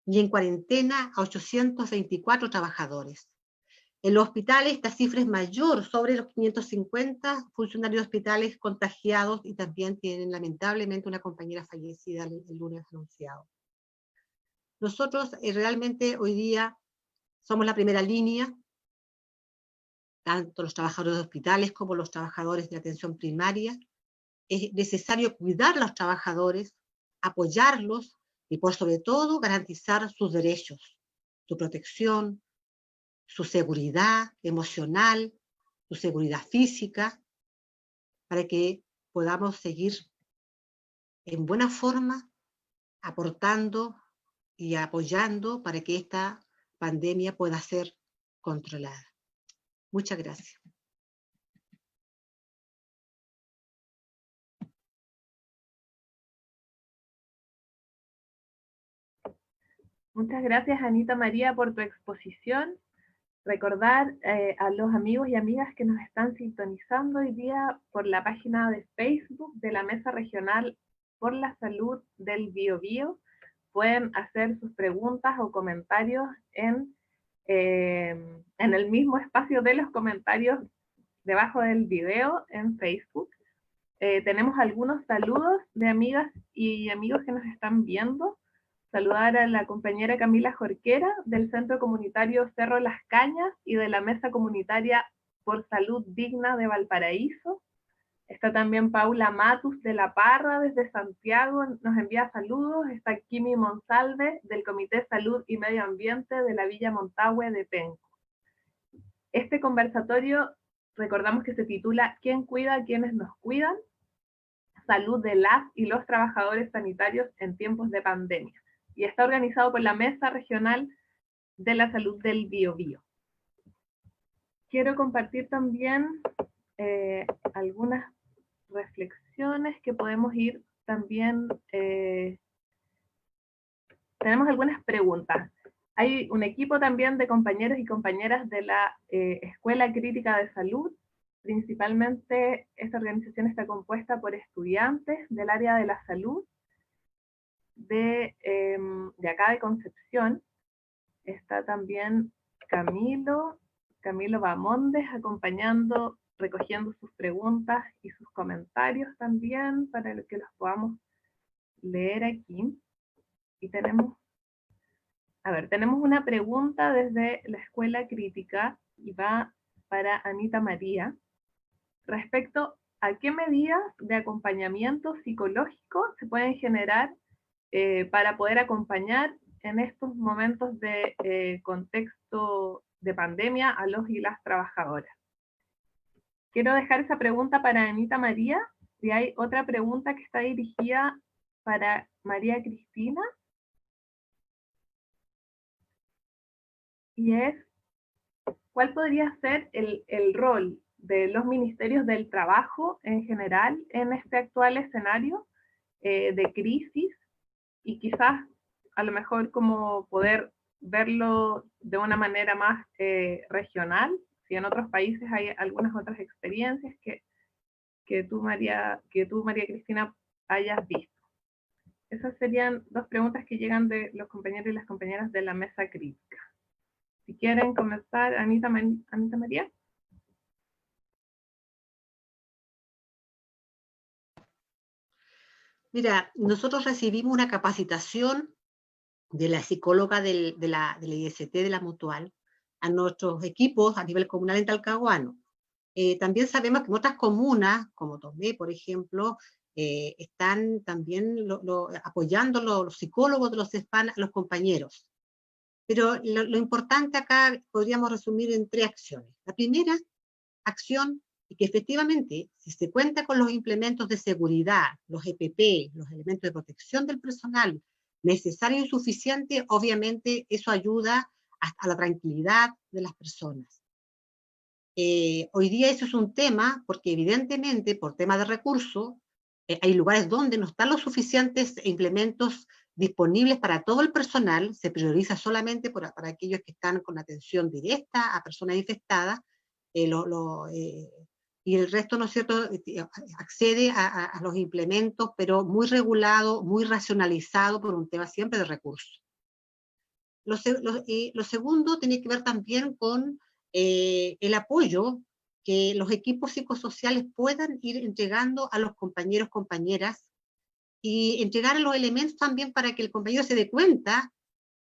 Y en cuarentena a 824 trabajadores. En los hospitales esta cifra es mayor, sobre los 550 funcionarios de hospitales contagiados, y también tienen lamentablemente una compañera fallecida el lunes anunciado. Nosotros realmente hoy día somos la primera línea, tanto los trabajadores de hospitales como los trabajadores de atención primaria. Es necesario cuidar a los trabajadores, apoyarlos y por sobre todo garantizar sus derechos, su protección, su seguridad emocional, su seguridad física, para que podamos seguir en buena forma aportando y apoyando para que esta pandemia pueda ser controlada. Muchas gracias.
Muchas gracias, Anita María, por tu exposición. Recordar a los amigos y amigas que nos están sintonizando hoy día por la página de Facebook de la Mesa Regional por la Salud del Biobío. Pueden hacer sus preguntas o comentarios en el mismo espacio de los comentarios debajo del video en Facebook. Tenemos algunos saludos de amigas y amigos que nos están viendo. Saludar a la compañera Camila Jorquera del Centro Comunitario Cerro Las Cañas y de la Mesa Comunitaria por Salud Digna de Valparaíso. Está también Paula Matus de La Parra desde Santiago, nos envía saludos. Está Kimi Monsalve del Comité Salud y Medio Ambiente de la Villa Montahue de Penco. Este conversatorio, recordamos que se titula ¿Quién cuida a quienes nos cuidan? Salud de las y los trabajadores sanitarios en tiempos de pandemia. Y está organizado por la Mesa Regional de la Salud del Biobío. Quiero compartir también algunas reflexiones que podemos ir también, tenemos algunas preguntas. Hay un equipo también de compañeros y compañeras de la Escuela Crítica de Salud. Principalmente esta organización está compuesta por estudiantes del área de la salud, de acá de Concepción. Está también Camilo Bamondes acompañando, recogiendo sus preguntas y sus comentarios también para que los podamos leer aquí. Y tenemos una pregunta desde la Escuela Crítica y va para Anita María respecto a qué medidas de acompañamiento psicológico se pueden generar para poder acompañar en estos momentos de contexto de pandemia a los y las trabajadoras. Quiero dejar esa pregunta para Anita María, y hay otra pregunta que está dirigida para María Cristina, y es, ¿cuál podría ser el rol de los ministerios del trabajo en general en este actual escenario de crisis? Y quizás a lo mejor como poder verlo de una manera más regional, si en otros países hay algunas otras experiencias que tú, María Cristina, hayas visto. Esas serían 2 preguntas que llegan de los compañeros y las compañeras de la Mesa Crítica. Si quieren comenzar, Anita María.
Mira, nosotros recibimos una capacitación de la psicóloga de la IST de la Mutual a nuestros equipos a nivel comunal en Talcahuano. También sabemos que en otras comunas, como Tomé, por ejemplo, están también apoyando los psicólogos de los CESPAN a los compañeros. Pero lo importante acá podríamos resumir en 3 acciones. La primera acción es que efectivamente, si se cuenta con los implementos de seguridad, los EPP, los elementos de protección del personal necesarios y suficientes, obviamente eso ayuda a la tranquilidad de las personas. Hoy día eso es un tema, porque evidentemente, por tema de recursos, hay lugares donde no están los suficientes implementos disponibles para todo el personal, se prioriza solamente para aquellos que están con atención directa a personas infectadas, y el resto, ¿no es cierto?, accede a los implementos, pero muy regulado, muy racionalizado por un tema siempre de recursos. Lo segundo tiene que ver también con el apoyo que los equipos psicosociales puedan ir entregando a los compañeros, compañeras, y entregar los elementos también para que el compañero se dé cuenta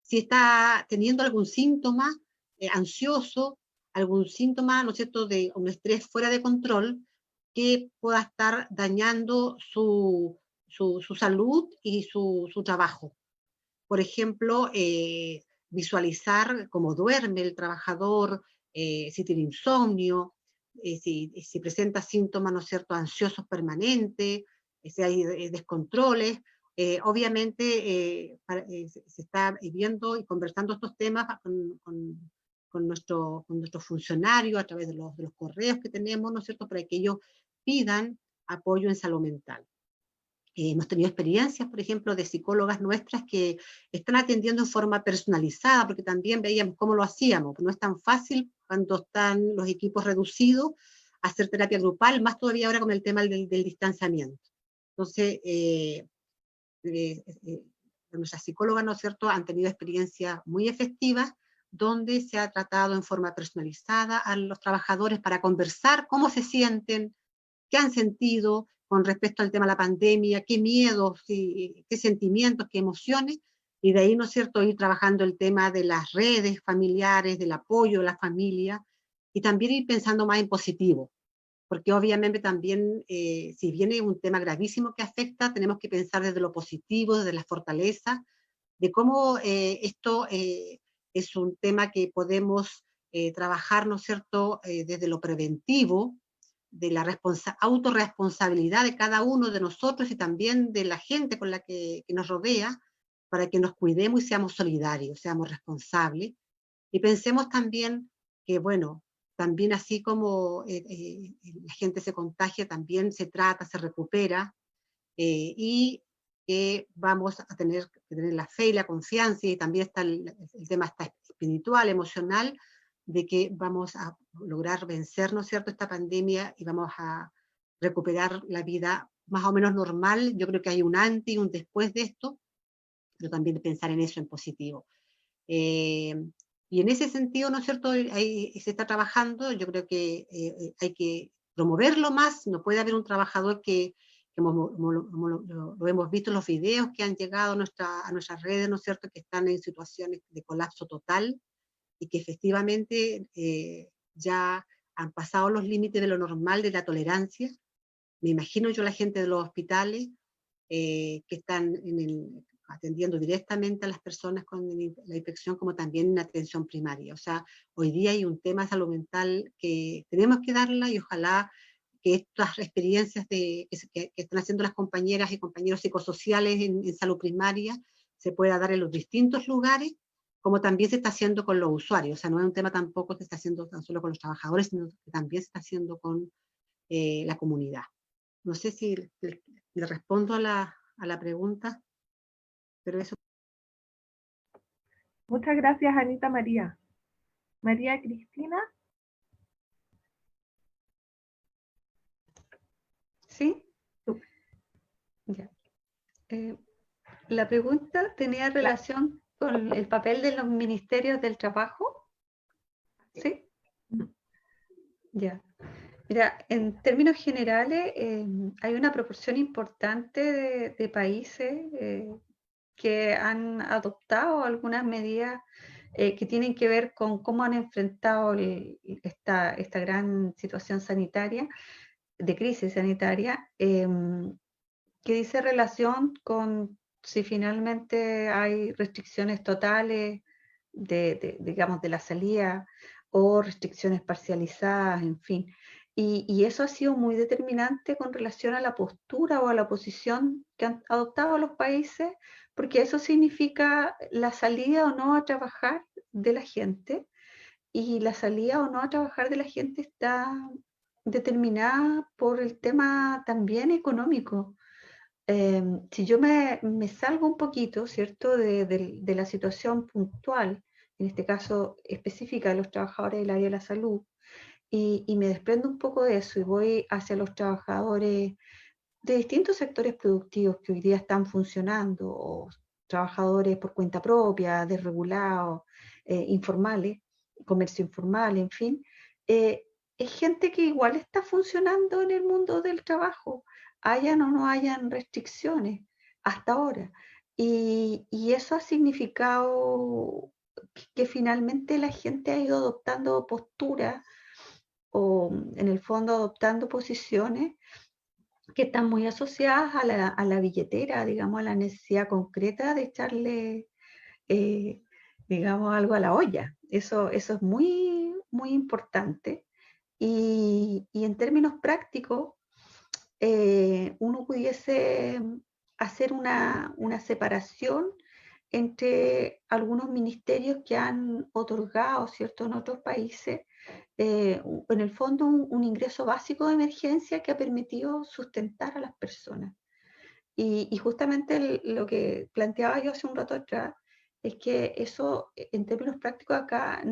si está teniendo algún síntoma ansioso, algún síntoma, ¿no es cierto?, de un estrés fuera de control que pueda estar dañando su salud y su trabajo. Por ejemplo, visualizar cómo duerme el trabajador, si tiene insomnio, si presenta síntomas, ¿no es cierto?, ansiosos permanentes, si hay descontroles. Obviamente se está viendo y conversando estos temas con nuestros funcionarios a través de los correos que tenemos, ¿no es cierto?, para que ellos pidan apoyo en salud mental. Hemos tenido experiencias, por ejemplo, de psicólogas nuestras que están atendiendo en forma personalizada, porque también veíamos cómo lo hacíamos. No es tan fácil cuando están los equipos reducidos hacer terapia grupal, más todavía ahora con el tema del distanciamiento. Entonces, nuestras psicólogas, ¿no es cierto?, han tenido experiencias muy efectivas donde se ha tratado en forma personalizada a los trabajadores para conversar cómo se sienten, qué han sentido con respecto al tema de la pandemia, qué miedos, qué sentimientos, qué emociones, y de ahí, ¿no es cierto?, ir trabajando el tema de las redes familiares, del apoyo de la familia, y también ir pensando más en positivo, porque obviamente también, si viene un tema gravísimo que afecta, tenemos que pensar desde lo positivo, desde la fortaleza, de cómo esto es un tema que podemos trabajar, ¿no es cierto?, desde lo preventivo, de la autorresponsabilidad de cada uno de nosotros y también de la gente con la que nos rodea, para que nos cuidemos y seamos solidarios, seamos responsables. Y pensemos también que, bueno, también así como la gente se contagia, también se trata, se recupera, y que vamos a tener que tener la fe y la confianza, y también está el tema está espiritual, emocional, de que vamos a lograr vencer, ¿no es cierto?, esta pandemia y vamos a recuperar la vida más o menos normal. Yo creo que hay un antes y un después de esto, pero también pensar en eso en positivo. Y en ese sentido, ¿no es cierto?, ahí se está trabajando. Yo creo que hay que promoverlo más. No puede haber un trabajador que como lo hemos visto en los videos que han llegado a nuestras redes, ¿no es cierto?, que están en situaciones de colapso total, y que efectivamente ya han pasado los límites de lo normal, de la tolerancia. Me imagino yo la gente de los hospitales que están atendiendo directamente a las personas con la infección, como también en atención primaria. O sea, hoy día hay un tema de salud mental que tenemos que darla, y ojalá que estas experiencias que están haciendo las compañeras y compañeros psicosociales en salud primaria se pueda dar en los distintos lugares, como también se está haciendo con los usuarios. O sea, no es un tema tampoco que se está haciendo tan solo con los trabajadores, sino que también se está haciendo con la comunidad. No sé si le respondo a la pregunta, pero eso.
Muchas gracias, Anita María. María Cristina.
¿Sí? Ya. La pregunta tenía relación con el papel de los ministerios del trabajo. ¿Sí? Ya. Mira, en términos generales, hay una proporción importante de países que han adoptado algunas medidas que tienen que ver con cómo han enfrentado esta gran situación sanitaria, de crisis sanitaria, que dice relación con si finalmente hay restricciones totales digamos, de la salida o restricciones parcializadas, en fin. Y eso ha sido muy determinante con relación a la postura o a la posición que han adoptado los países, porque eso significa la salida o no a trabajar de la gente, y la salida o no a trabajar de la gente está determinada por el tema también económico. Si yo me salgo un poquito, ¿cierto?, de la situación puntual, en este caso específica de los trabajadores del área de la salud, y me desprendo un poco de eso y voy hacia los trabajadores de distintos sectores productivos que hoy día están funcionando, o trabajadores por cuenta propia, desregulados, informales, comercio informal, en fin, es gente que igual está funcionando en el mundo del trabajo, hayan o no hayan restricciones hasta ahora. Y eso ha significado que finalmente la gente ha ido adoptando posturas o en el fondo adoptando posiciones que están muy asociadas a la billetera, digamos, a la necesidad concreta de echarle, eh, digamos, algo a la olla. Eso es muy, muy importante. Y en términos prácticos, uno pudiese hacer una separación entre algunos ministerios que han otorgado, ¿cierto?, en otros países, en el fondo un ingreso básico de emergencia que ha permitido sustentar a las personas. Y justamente lo que planteaba yo hace un rato atrás es que eso, en términos prácticos acá,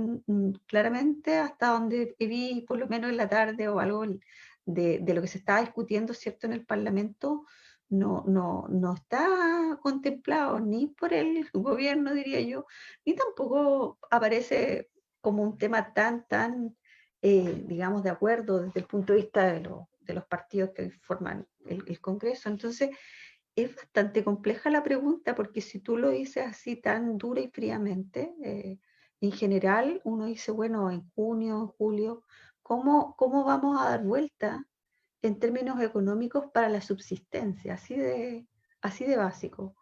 claramente hasta donde vi, por lo menos en la tarde o algo de lo que se estaba discutiendo, ¿cierto?, en el Parlamento, no está contemplado ni por el gobierno, diría yo, ni tampoco aparece como un tema tan, digamos, de acuerdo desde el punto de vista de los partidos que forman el Congreso. Entonces, es bastante compleja la pregunta, porque si tú lo dices así tan dura y fríamente, en general uno dice, bueno, en junio, en julio, ¿cómo vamos a dar vuelta en términos económicos para la subsistencia? Así de básico.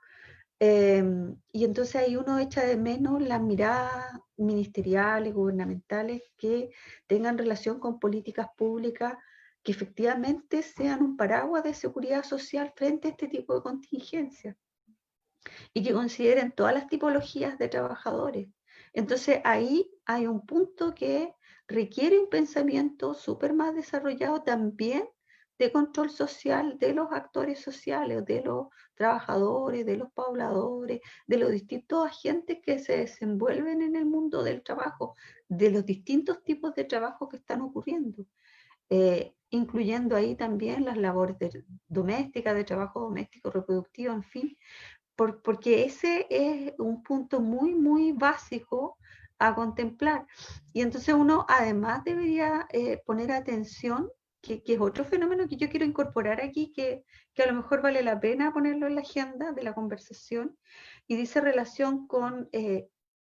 Y entonces ahí uno echa de menos las miradas ministeriales, gubernamentales, que tengan relación con políticas públicas que efectivamente sean un paraguas de seguridad social frente a este tipo de contingencias y que consideren todas las tipologías de trabajadores. Entonces ahí hay un punto que requiere un pensamiento súper más desarrollado también de control social de los actores sociales, de los trabajadores, de los pobladores, de los distintos agentes que se desenvuelven en el mundo del trabajo, de los distintos tipos de trabajo que están ocurriendo. Incluyendo ahí también las labores domésticas, de trabajo doméstico, reproductivo, en fin, porque ese es un punto muy, muy básico a contemplar. Y entonces uno además debería poner atención, que es otro fenómeno que yo quiero incorporar aquí, que a lo mejor vale la pena ponerlo en la agenda de la conversación, y dice relación con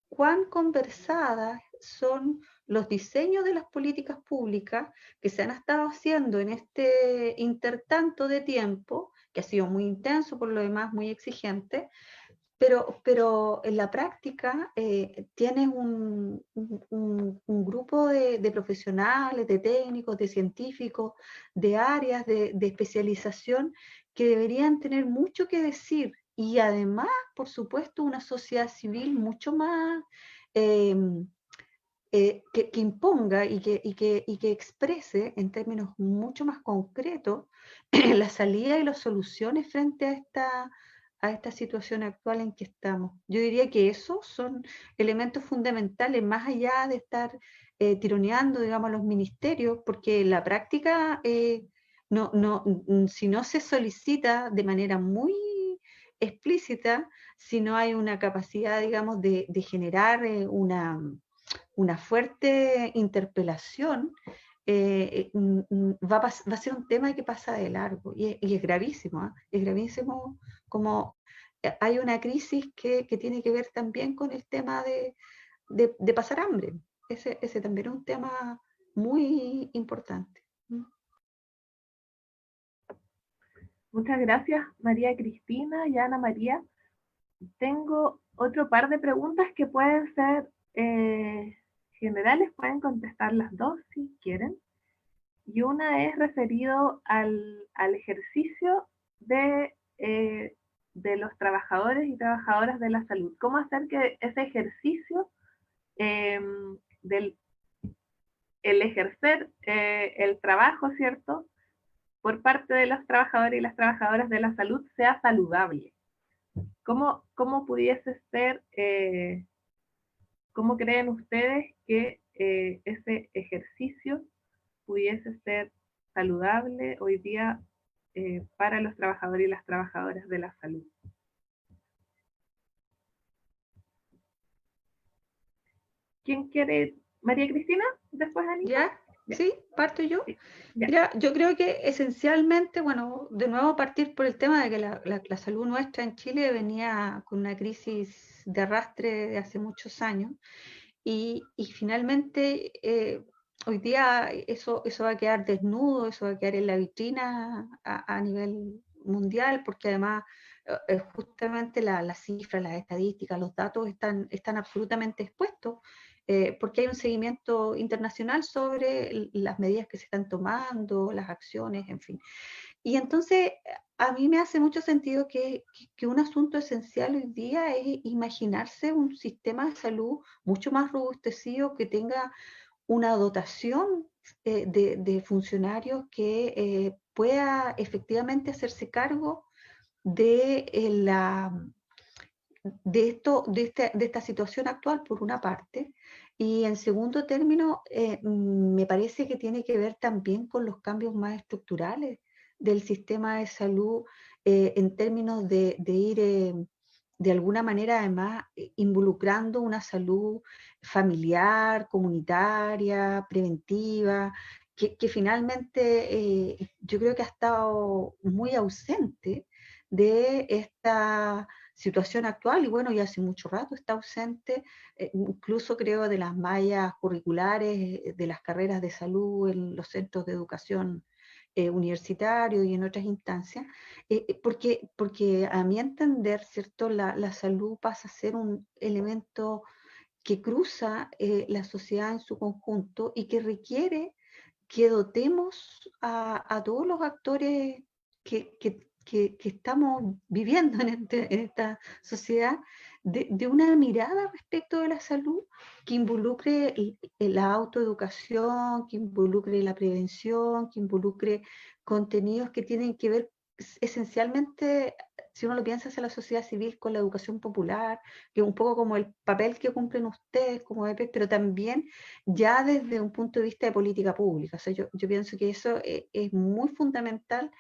cuán conversadas son los diseños de las políticas públicas que se han estado haciendo en este intertanto de tiempo, que ha sido muy intenso, por lo demás muy exigente, pero en la práctica tienes un grupo de profesionales, de técnicos, de científicos, de áreas de especialización que deberían tener mucho que decir, y además, por supuesto, una sociedad civil mucho más eh, que imponga y que exprese en términos mucho más concretos la salida y las soluciones frente a esta situación actual en que estamos. Yo diría que esos son elementos fundamentales, más allá de estar tironeando, digamos, a los ministerios, porque la práctica, si no se solicita de manera muy explícita, si no hay una capacidad, digamos, de generar una fuerte interpelación, va a ser un tema que pasa de largo, y es gravísimo, ¿eh? Es gravísimo como hay una crisis que tiene que ver también con el tema de pasar hambre. Ese también es un tema muy importante.
Muchas gracias, María Cristina y Ana María. Tengo otro par de preguntas que pueden ser generales, pueden contestar las dos si quieren. Y una es referido al ejercicio de los trabajadores y trabajadoras de la salud. ¿Cómo hacer que ese ejercicio del el ejercer el trabajo, ¿cierto?, por parte de los trabajadores y las trabajadoras de la salud sea saludable? ¿Cómo pudiese ser, cómo creen ustedes que ese ejercicio pudiese ser saludable hoy día para los trabajadores y las trabajadoras de la salud? ¿Quién quiere? ¿María Cristina? ¿Después Anita?
¿Ya?
Ya.
¿Sí? ¿Parto yo?
Sí. Ya.
Mira, yo creo que esencialmente, bueno, de nuevo partir por el tema de que la salud nuestra en Chile venía con una crisis de arrastre de hace muchos años, y finalmente hoy día eso va a quedar desnudo, eso va a quedar en la vitrina a nivel mundial, porque además justamente las cifras, las estadísticas, los datos están absolutamente expuestos, porque hay un seguimiento internacional sobre las medidas que se están tomando, las acciones, en fin. Y entonces a mí me hace mucho sentido que un asunto esencial hoy día es imaginarse un sistema de salud mucho más robustecido, que tenga una dotación de funcionarios que pueda efectivamente hacerse cargo de de esta situación actual, por una parte, y en segundo término, me parece que tiene que ver también con los cambios más estructurales del sistema de salud, en términos de ir, de alguna manera, además, involucrando una salud familiar, comunitaria, preventiva, que finalmente yo creo que ha estado muy ausente de esta situación actual, y bueno, ya hace mucho rato está ausente, incluso creo de las mallas curriculares, de las carreras de salud en los centros de educación universitarios y en otras instancias, porque a mi entender, ¿cierto?, la salud pasa a ser un elemento que cruza la sociedad en su conjunto, y que requiere que dotemos a todos los actores que estamos viviendo en esta sociedad de una mirada respecto de la salud que involucre la autoeducación, que involucre la prevención, que involucre contenidos que tienen que ver esencialmente, si uno lo piensa, hacia la sociedad civil, con la educación popular, que es un poco como el papel que cumplen ustedes como EPES, pero también ya desde un punto de vista de política pública. O sea, yo pienso que eso es muy fundamental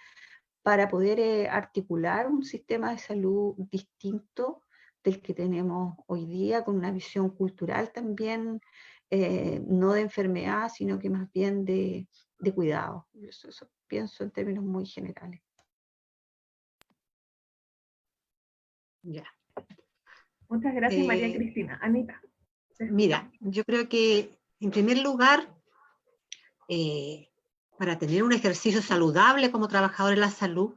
para poder articular un sistema de salud distinto del que tenemos hoy día, con una visión cultural también, no de enfermedad, sino que más bien de cuidado. Eso pienso en términos muy generales.
Ya.
Muchas gracias, María Cristina. Anita.
Mira, yo creo que en primer lugar, para tener un ejercicio saludable como trabajador en la salud,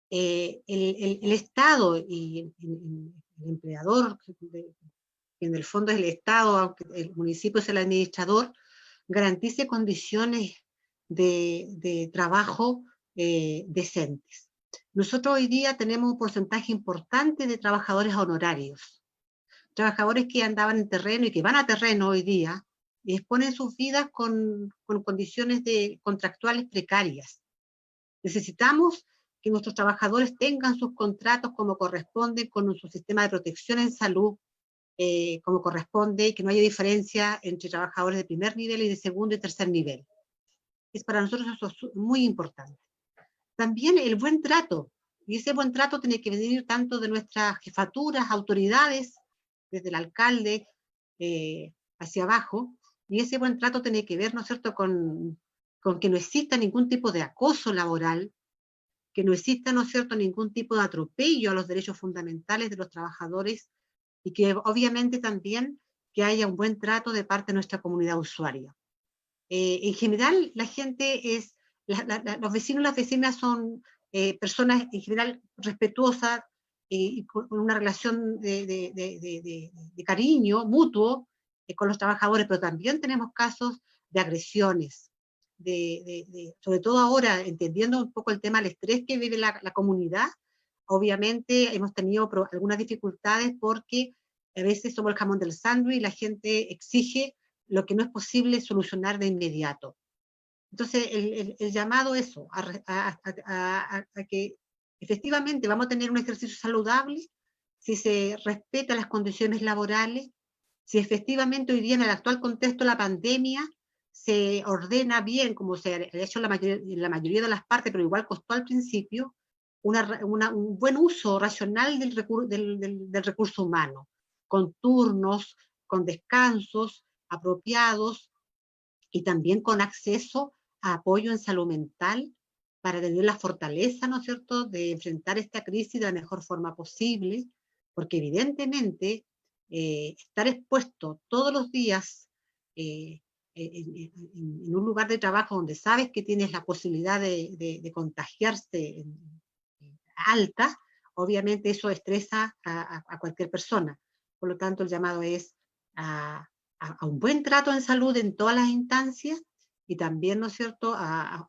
el Estado y el empleador, que en el fondo es el Estado, aunque el municipio es el administrador, garantice condiciones de trabajo decentes. Nosotros hoy día tenemos un porcentaje importante de trabajadores honorarios, trabajadores que andaban en terreno y que van a terreno hoy día y exponen sus vidas con condiciones contractuales precarias. Necesitamos que nuestros trabajadores tengan sus contratos como corresponde, con su sistema de protección en salud como corresponde, y que no haya diferencia entre trabajadores de primer nivel y de segundo y tercer nivel. Para nosotros eso es muy importante. También el buen trato, y ese buen trato tiene que venir tanto de nuestras jefaturas, autoridades, desde el alcalde hacia abajo, y ese buen trato tiene que ver, ¿no es cierto?, con que no exista ningún tipo de acoso laboral, que no exista, ¿no es cierto?, ningún tipo de atropello a los derechos fundamentales de los trabajadores, y que obviamente también que haya un buen trato de parte de nuestra comunidad usuaria. En general, la gente es, los vecinos y las vecinas son personas en general respetuosas y con una relación de cariño mutuo con los trabajadores, pero también tenemos casos de agresiones, sobre todo ahora, entendiendo un poco el tema del estrés que vive la comunidad. Obviamente hemos tenido algunas dificultades porque a veces somos el jamón del sándwich y la gente exige lo que no es posible solucionar de inmediato. Entonces, el llamado eso, a que efectivamente vamos a tener un ejercicio saludable, si se respetan las condiciones laborales, si efectivamente hoy día en el actual contexto de la pandemia se ordena bien, como se ha hecho en la mayoría de las partes, pero igual costó al principio, un buen uso racional del recurso humano, con turnos, con descansos apropiados y también con acceso a apoyo en salud mental para tener la fortaleza, ¿no es cierto?, de enfrentar esta crisis de la mejor forma posible, porque evidentemente estar expuesto todos los días en un lugar de trabajo donde sabes que tienes la posibilidad de contagiarse alta, obviamente eso estresa a cualquier persona. Por lo tanto, el llamado es a un buen trato en salud en todas las instancias y también, ¿no es cierto?, a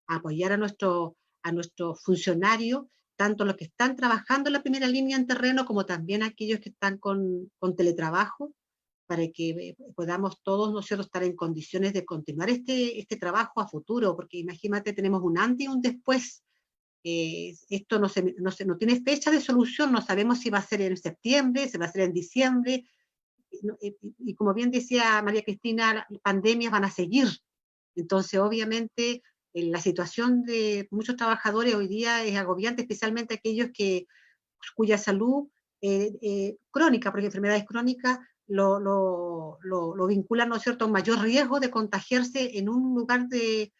apoyar a nuestros funcionarios, tanto los que están trabajando en la primera línea en terreno como también aquellos que están con teletrabajo, para que podamos todos, ¿no es cierto?, estar en condiciones de continuar este trabajo a futuro, porque imagínate, tenemos un antes y un después. Esto no tiene fecha de solución, no sabemos si va a ser en septiembre, si va a ser en diciembre, y como bien decía María Cristina, las pandemias van a seguir. Entonces, obviamente, la situación de muchos trabajadores hoy día es agobiante, especialmente aquellos cuya salud crónica, porque enfermedades crónicas lo vinculan, ¿no es cierto?, a un mayor riesgo de contagiarse en un lugar de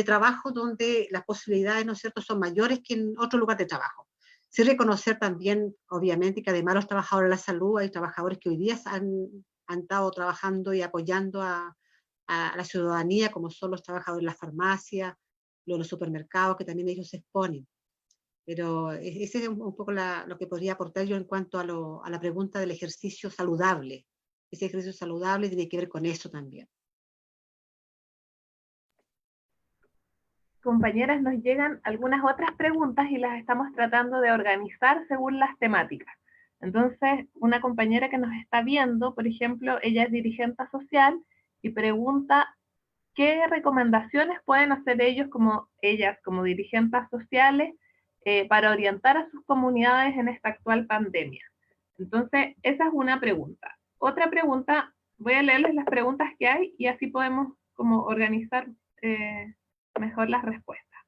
trabajo donde las posibilidades, ¿no es cierto?, son mayores que en otro lugar de trabajo. Sí reconocer también, obviamente, que además los trabajadores de la salud, hay trabajadores que hoy día han estado trabajando y apoyando a la ciudadanía, como son los trabajadores de la farmacia, los supermercados, que también ellos se exponen. Pero ese es un poco lo que podría aportar yo en cuanto a la pregunta del ejercicio saludable. Ese ejercicio saludable tiene que ver con eso también.
Compañeras, nos llegan algunas otras preguntas y las estamos tratando de organizar según las temáticas. Entonces, una compañera que nos está viendo, por ejemplo, ella es dirigente social y pregunta qué recomendaciones pueden hacer ellas como dirigentes sociales para orientar a sus comunidades en esta actual pandemia. Entonces, esa es una pregunta. Otra pregunta, voy a leerles las preguntas que hay y así podemos como organizar mejor las respuestas.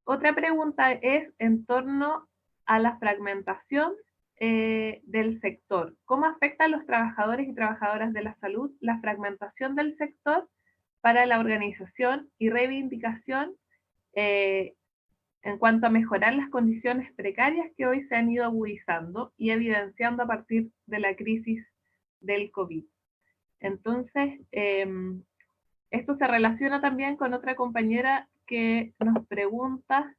Otra pregunta es en torno a la fragmentación del sector. ¿Cómo afecta a los trabajadores y trabajadoras de la salud la fragmentación del sector para la organización y reivindicación en cuanto a mejorar las condiciones precarias que hoy se han ido agudizando y evidenciando a partir de la crisis del COVID? Entonces, esto se relaciona también con otra compañera que nos pregunta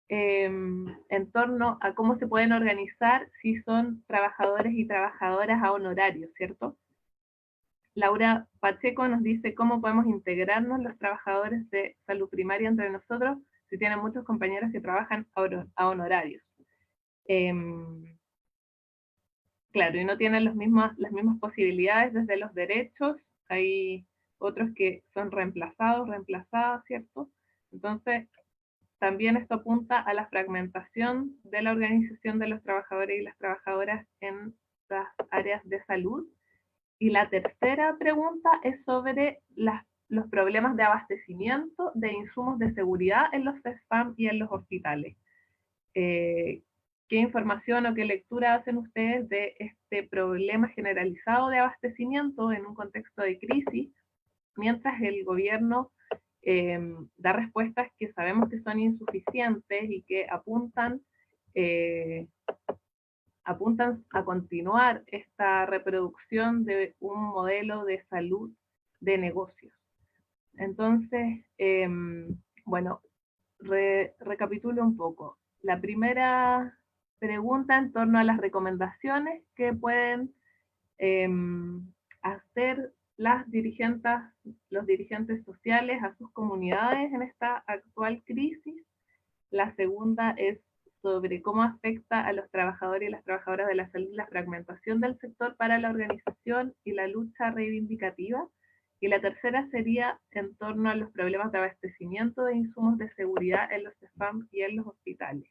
en torno a cómo se pueden organizar si son trabajadores y trabajadoras a honorarios, ¿cierto? Laura Pacheco nos dice cómo podemos integrarnos los trabajadores de salud primaria entre nosotros si tienen muchos compañeros que trabajan a honorarios. Claro, y no tienen las mismas posibilidades desde los derechos, hay otros que son reemplazadas, ¿cierto? Entonces, también esto apunta a la fragmentación de la organización de los trabajadores y las trabajadoras en las áreas de salud. Y la tercera pregunta es sobre los problemas de abastecimiento de insumos de seguridad en los CESFAM y en los hospitales. ¿Qué información o qué lectura hacen ustedes de este problema generalizado de abastecimiento en un contexto de crisis, mientras el gobierno da respuestas que sabemos que son insuficientes y que apuntan a continuar esta reproducción de un modelo de salud de negocios? Entonces, bueno, recapitulo un poco. La primera pregunta en torno a las recomendaciones que pueden hacer los dirigentes sociales a sus comunidades en esta actual crisis. La segunda es sobre cómo afecta a los trabajadores y las trabajadoras de la salud la fragmentación del sector para la organización y la lucha reivindicativa. Y la tercera sería en torno a los problemas de abastecimiento de insumos de seguridad en los CEFAM y en los hospitales.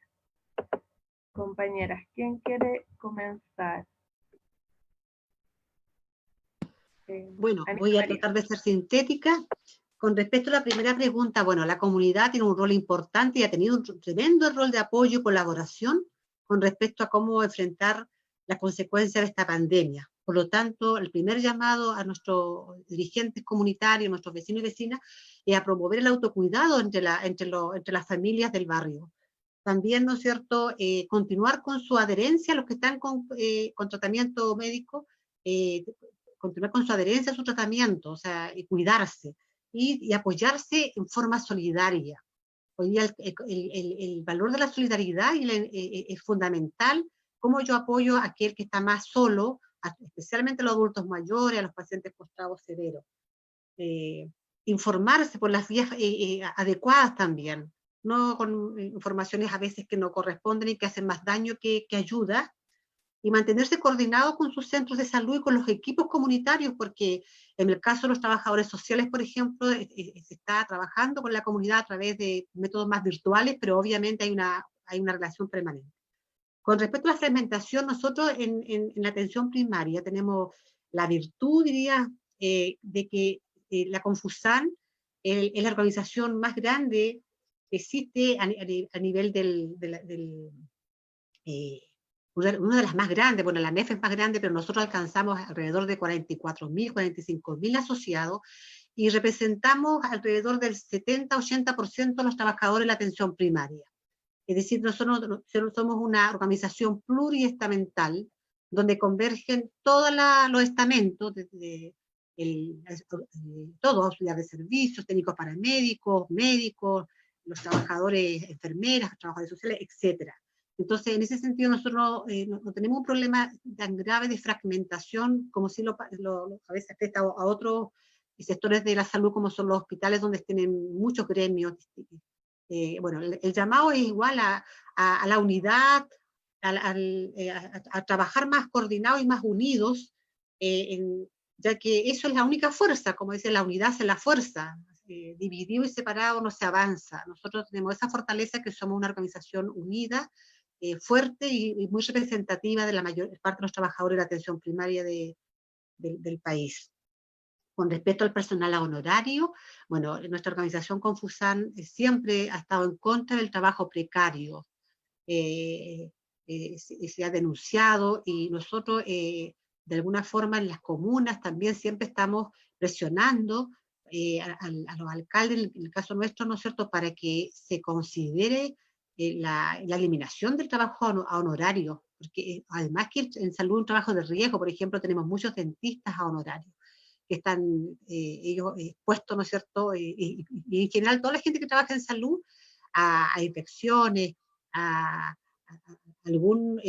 Compañeras, ¿quién quiere comenzar?
Bueno, voy a tratar de ser sintética. Con respecto a la primera pregunta, bueno, la comunidad tiene un rol importante y ha tenido un tremendo rol de apoyo y colaboración con respecto a cómo enfrentar las consecuencias de esta pandemia. Por lo tanto, el primer llamado a nuestros dirigentes comunitarios, nuestros vecinos y vecinas, es a promover el autocuidado entre las familias del barrio. También, ¿no es cierto?, continuar con su adherencia a los que están con tratamiento médico, continuar con su adherencia a su tratamiento, o sea, y cuidarse, y apoyarse en forma solidaria. Hoy día el valor de la solidaridad es fundamental. Cómo yo apoyo a aquel que está más solo, especialmente a los adultos mayores, a los pacientes postrados severos. Informarse por las vías adecuadas también, no con informaciones a veces que no corresponden y que hacen más daño que ayuda, y mantenerse coordinado con sus centros de salud y con los equipos comunitarios, porque en el caso de los trabajadores sociales, por ejemplo, se está trabajando con la comunidad a través de métodos más virtuales, pero obviamente hay una relación permanente. Con respecto a la fragmentación, nosotros en la atención primaria tenemos la virtud, diría, de que la Confusan es la organización más grande que existe a nivel una de las más grandes. Bueno, la NEF es más grande, pero nosotros alcanzamos alrededor de 44.000, 45.000 asociados y representamos alrededor del 70-80% de los trabajadores de la atención primaria. Es decir, nosotros somos una organización pluriestamental donde convergen todos los estamentos, desde todos, auxiliares de servicios, técnicos paramédicos, médicos, los trabajadores, enfermeras, trabajadores sociales, etc. Entonces, en ese sentido, nosotros no tenemos un problema tan grave de fragmentación como si a veces afecta a otros sectores de la salud, como son los hospitales, donde tienen muchos gremios. Bueno, el llamado es igual a la unidad, a trabajar más coordinados y más unidos, ya que eso es la única fuerza, como dice, la unidad es la fuerza. Dividido y separado no se avanza. Nosotros tenemos esa fortaleza que somos una organización unida, fuerte y muy representativa de la mayor parte de los trabajadores de la atención primaria del país. Con respecto al personal honorario, bueno, nuestra organización Confusan siempre ha estado en contra del trabajo precario. Se ha denunciado y nosotros, de alguna forma, en las comunas también siempre estamos presionando a los alcaldes, en el caso nuestro, ¿no es cierto?, para que se considere la eliminación del trabajo honorario, porque además que en salud es un trabajo de riesgo. Por ejemplo, tenemos muchos dentistas a honorarios que están ellos expuestos, ¿no es cierto?, y en general toda la gente que trabaja en salud a infecciones, a algún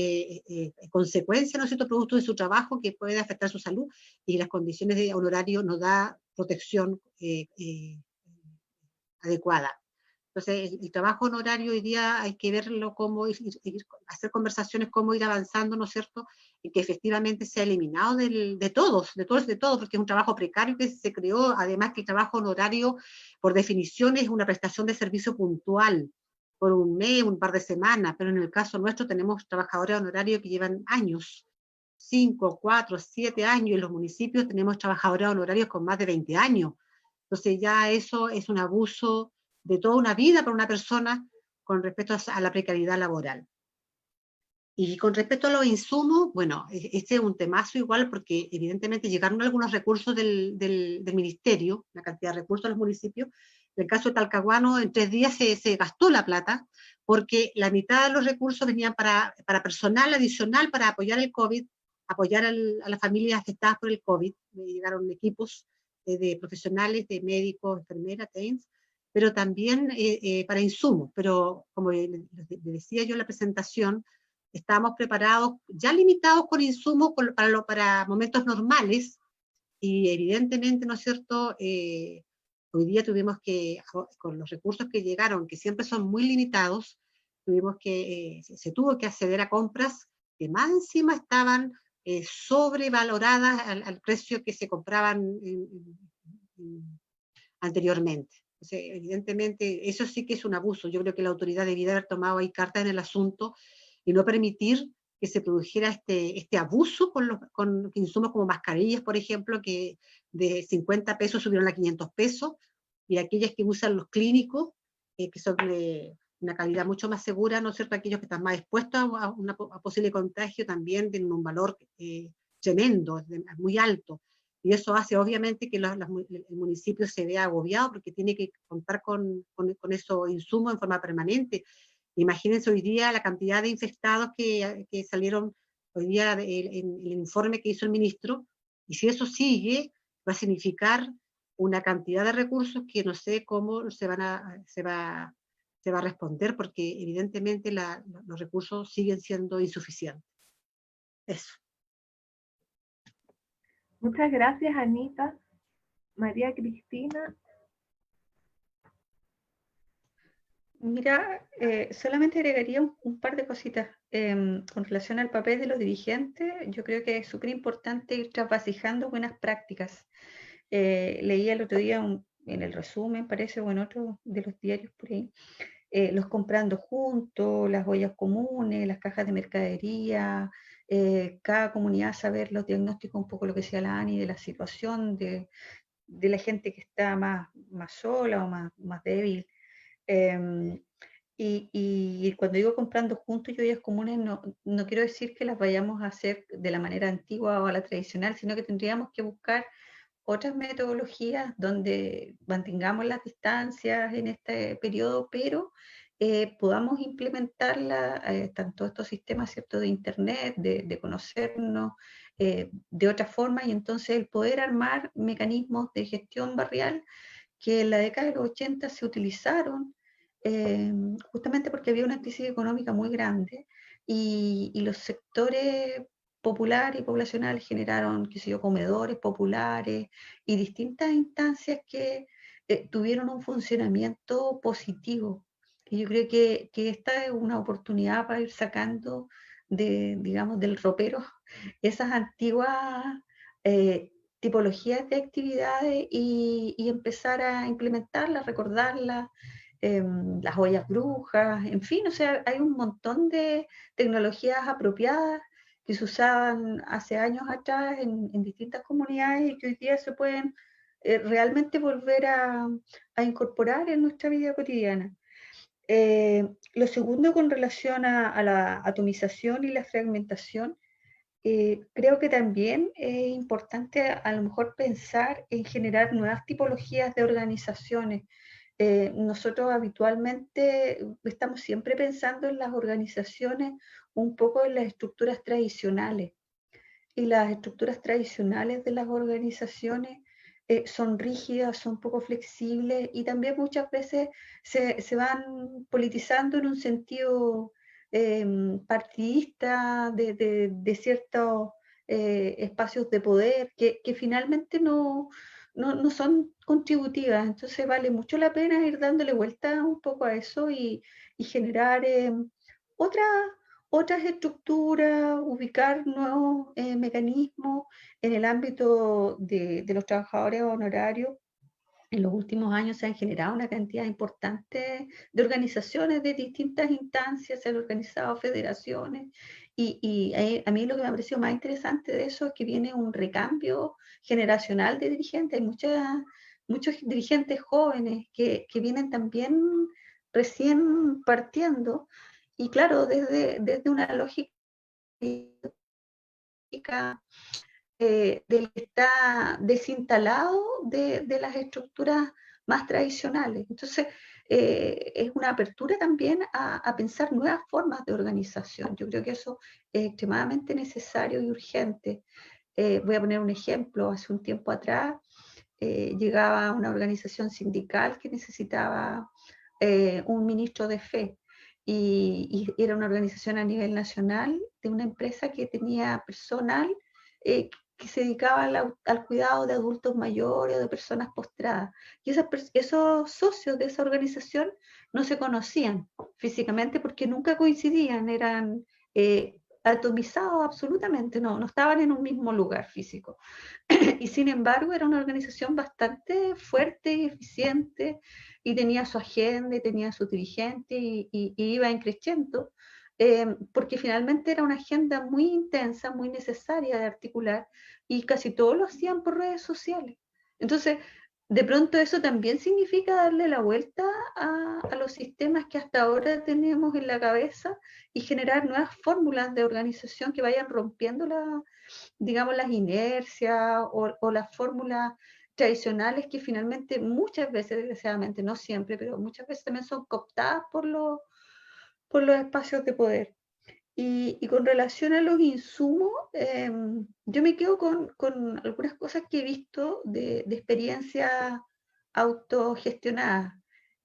consecuencia, ¿no es cierto?, producto de su trabajo que puede afectar su salud, y las condiciones de honorario no da protección adecuada. Entonces, el trabajo honorario hoy día hay que verlo como hacer conversaciones, cómo ir avanzando, ¿no es cierto?, y que efectivamente sea eliminado de todos, porque es un trabajo precario que se creó. Además que el trabajo honorario, por definición, es una prestación de servicio puntual, por un mes, un par de semanas, pero en el caso nuestro tenemos trabajadores honorarios que llevan años, 5, 4, 7 años, y en los municipios tenemos trabajadores honorarios con más de 20 años. Entonces ya eso es un abuso de toda una vida para una persona con respecto a la precariedad laboral. Y con respecto a los insumos, bueno, este es un temazo igual porque evidentemente llegaron algunos recursos del ministerio, la cantidad de recursos a los municipios. En el caso de Talcahuano, en 3 días se gastó la plata porque la mitad de los recursos venían para personal adicional para apoyar el COVID, apoyar a las familias afectadas por el COVID. Llegaron equipos de profesionales, de médicos, enfermeras, TENS, pero también para insumos. Pero como le decía yo en la presentación, estábamos preparados, ya limitados con insumos para momentos normales, y evidentemente, ¿no es cierto?, hoy día tuvimos que, con los recursos que llegaron, que siempre son muy limitados, se tuvo que acceder a compras que más encima estaban sobrevaloradas al precio que se compraban anteriormente. O sea, evidentemente, eso sí que es un abuso. Yo creo que la autoridad debía haber tomado ahí cartas en el asunto y no permitir que se produjera este abuso con insumos como mascarillas, por ejemplo, que de 50 pesos subieron a 500 pesos, y aquellas que usan los clínicos, que son de una calidad mucho más segura, ¿no es cierto? Aquellos que están más expuestos a posible contagio también tienen un valor tremendo, muy alto. Y eso hace obviamente que el municipio se vea agobiado porque tiene que contar con esos insumos en forma permanente. Imagínense hoy día la cantidad de infectados que salieron hoy día en el informe que hizo el ministro, y si eso sigue, va a significar una cantidad de recursos que no sé cómo se va a responder, porque evidentemente los recursos siguen siendo insuficientes. Eso.
Muchas gracias, Anita. María Cristina.
Mira, solamente agregaría un par de cositas. Con relación al papel de los dirigentes, yo creo que es súper importante ir trasvasijando buenas prácticas. Leí el otro día en el resumen, parece, o en otro de los diarios por ahí, los comprando juntos, las ollas comunes, las cajas de mercadería, cada comunidad saber los diagnósticos, un poco lo que decía la Ani, de la situación de la gente que está más sola o más débil. Y cuando digo comprando juntos y ollas comunes, no quiero decir que las vayamos a hacer de la manera antigua o a la tradicional, sino que tendríamos que buscar otras metodologías donde mantengamos las distancias en este periodo, pero podamos implementarla, tanto estos sistemas, ¿cierto?, de internet, de conocernos de otra forma, y entonces el poder armar mecanismos de gestión barrial que en la década de los 80 se utilizaron justamente porque había una crisis económica muy grande y los sectores populares y poblacionales generaron, qué sé yo, comedores populares y distintas instancias que tuvieron un funcionamiento positivo. Y yo creo que esta es una oportunidad para ir sacando digamos, del ropero esas antiguas tipologías de actividades y empezar a implementarlas, recordarlas, las ollas brujas, en fin, o sea, hay un montón de tecnologías apropiadas que se usaban hace años atrás en distintas comunidades y que hoy día se pueden realmente volver a incorporar en nuestra vida cotidiana. Lo segundo, con relación a la atomización y la fragmentación, creo que también es importante a lo mejor pensar en generar nuevas tipologías de organizaciones. Nosotros habitualmente estamos siempre pensando en las organizaciones un poco en las estructuras tradicionales, y las estructuras tradicionales de las organizaciones son rígidas, son poco flexibles y también muchas veces se van politizando en un sentido partidista de ciertos espacios de poder que finalmente no son contributivas. Entonces vale mucho la pena ir dándole vuelta un poco a eso y generar otras estructuras, ubicar nuevos mecanismos en el ámbito de los trabajadores honorarios. En los últimos años se han generado una cantidad importante de organizaciones de distintas instancias, se han organizado federaciones y a mí lo que me ha parecido más interesante de eso es que viene un recambio generacional de dirigentes. Hay muchos dirigentes jóvenes que vienen también recién partiendo y claro, desde una lógica del que está desinstalado de las estructuras más tradicionales. Entonces, es una apertura también a pensar nuevas formas de organización. Yo creo que eso es extremadamente necesario y urgente. Voy a poner un ejemplo. Hace un tiempo atrás llegaba una organización sindical que necesitaba un ministro de fe. Y era una organización a nivel nacional de una empresa que tenía personal que se dedicaba al cuidado de adultos mayores o de personas postradas. Y esos socios de esa organización no se conocían físicamente porque nunca coincidían, eran atomizados absolutamente, no estaban en un mismo lugar físico. Y sin embargo era una organización bastante fuerte y eficiente y tenía su agenda y tenía su dirigente y iba en creciendo, porque finalmente era una agenda muy intensa, muy necesaria de articular y casi todos lo hacían por redes sociales. Entonces, de pronto eso también significa darle la vuelta a los sistemas que hasta ahora tenemos en la cabeza y generar nuevas fórmulas de organización que vayan rompiendo digamos, las inercias o las fórmulas tradicionales que finalmente muchas veces, desgraciadamente, no siempre, pero muchas veces también son cooptadas por los espacios de poder. Y con relación a los insumos, yo me quedo con algunas cosas que he visto de experiencias autogestionadas.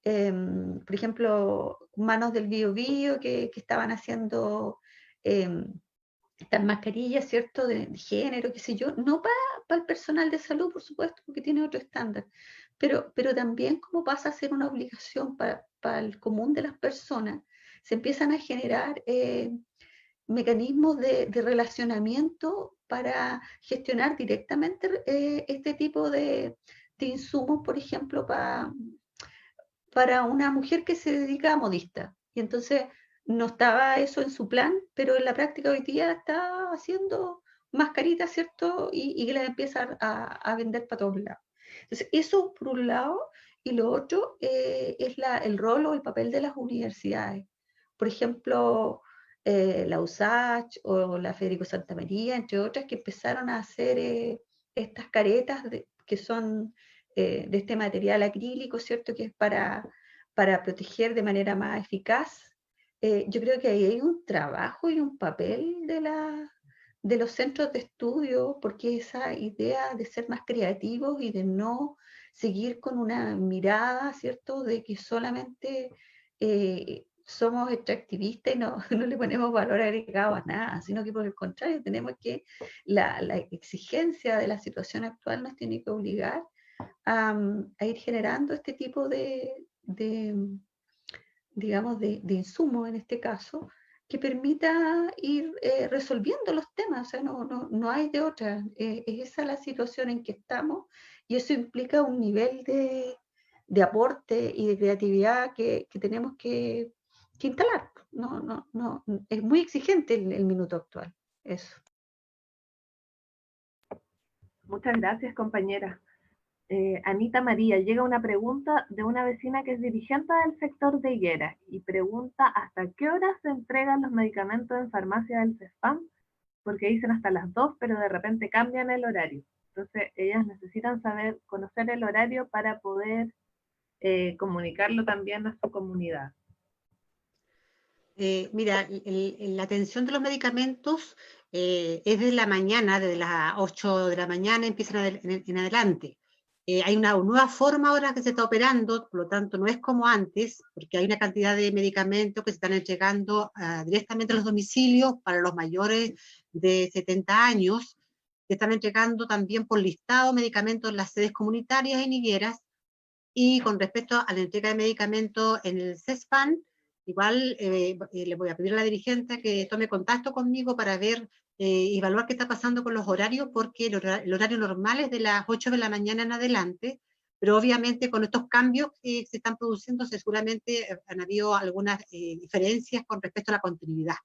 Por ejemplo, Manos del Biobío que estaban haciendo estas mascarillas, ¿cierto?, de género, qué sé yo, no para el personal de salud, por supuesto, porque tiene otro estándar, pero también como pasa a ser una obligación para el común de las personas, se empiezan a generar mecanismos de relacionamiento para gestionar directamente este tipo de insumos, por ejemplo, para una mujer que se dedica a modista. Y entonces no estaba eso en su plan, pero en la práctica hoy día está haciendo mascaritas, ¿cierto? Y las empieza a vender para todos lados. Entonces, eso por un lado, y lo otro es el rol o el papel de las universidades. Por ejemplo, la USACH o la Federico Santa María, entre otras, que empezaron a hacer estas caretas que son de este material acrílico, ¿cierto? Que es para proteger de manera más eficaz. Yo creo que ahí hay un trabajo y un papel de los centros de estudio, porque esa idea de ser más creativos y de no seguir con una mirada, ¿cierto?, de que solamente somos extractivistas y no le ponemos valor agregado a nada, sino que por el contrario, tenemos que, la exigencia de la situación actual nos tiene que obligar a ir generando este tipo digamos, de insumos en este caso, que permita ir resolviendo los temas, o sea, no hay de otra. Es esa la situación en que estamos y eso implica un nivel de aporte y de creatividad que tenemos que instalar. No, es muy exigente el minuto actual, eso.
Muchas gracias, compañera. Anita María, llega una pregunta de una vecina que es dirigente del sector de Higueras y pregunta hasta qué hora se entregan los medicamentos en farmacia del CESFAM, porque dicen hasta las 2, pero de repente cambian el horario. Entonces, ellas necesitan conocer el horario para poder comunicarlo también a su comunidad.
Mira, la atención de los medicamentos es de la mañana, desde las 8 de la mañana empiezan en adelante. Hay una nueva forma ahora que se está operando, por lo tanto no es como antes, porque hay una cantidad de medicamentos que se están entregando directamente a los domicilios para los mayores de 70 años, se están entregando también por listado medicamentos en las sedes comunitarias en Higueras, y con respecto a la entrega de medicamentos en el CESFAM, igual le voy a pedir a la dirigente que tome contacto conmigo para ver, evaluar qué está pasando con los horarios, porque el horario normal es de las 8 de la mañana en adelante, pero obviamente con estos cambios que se están produciendo seguramente han habido algunas diferencias con respecto a la continuidad.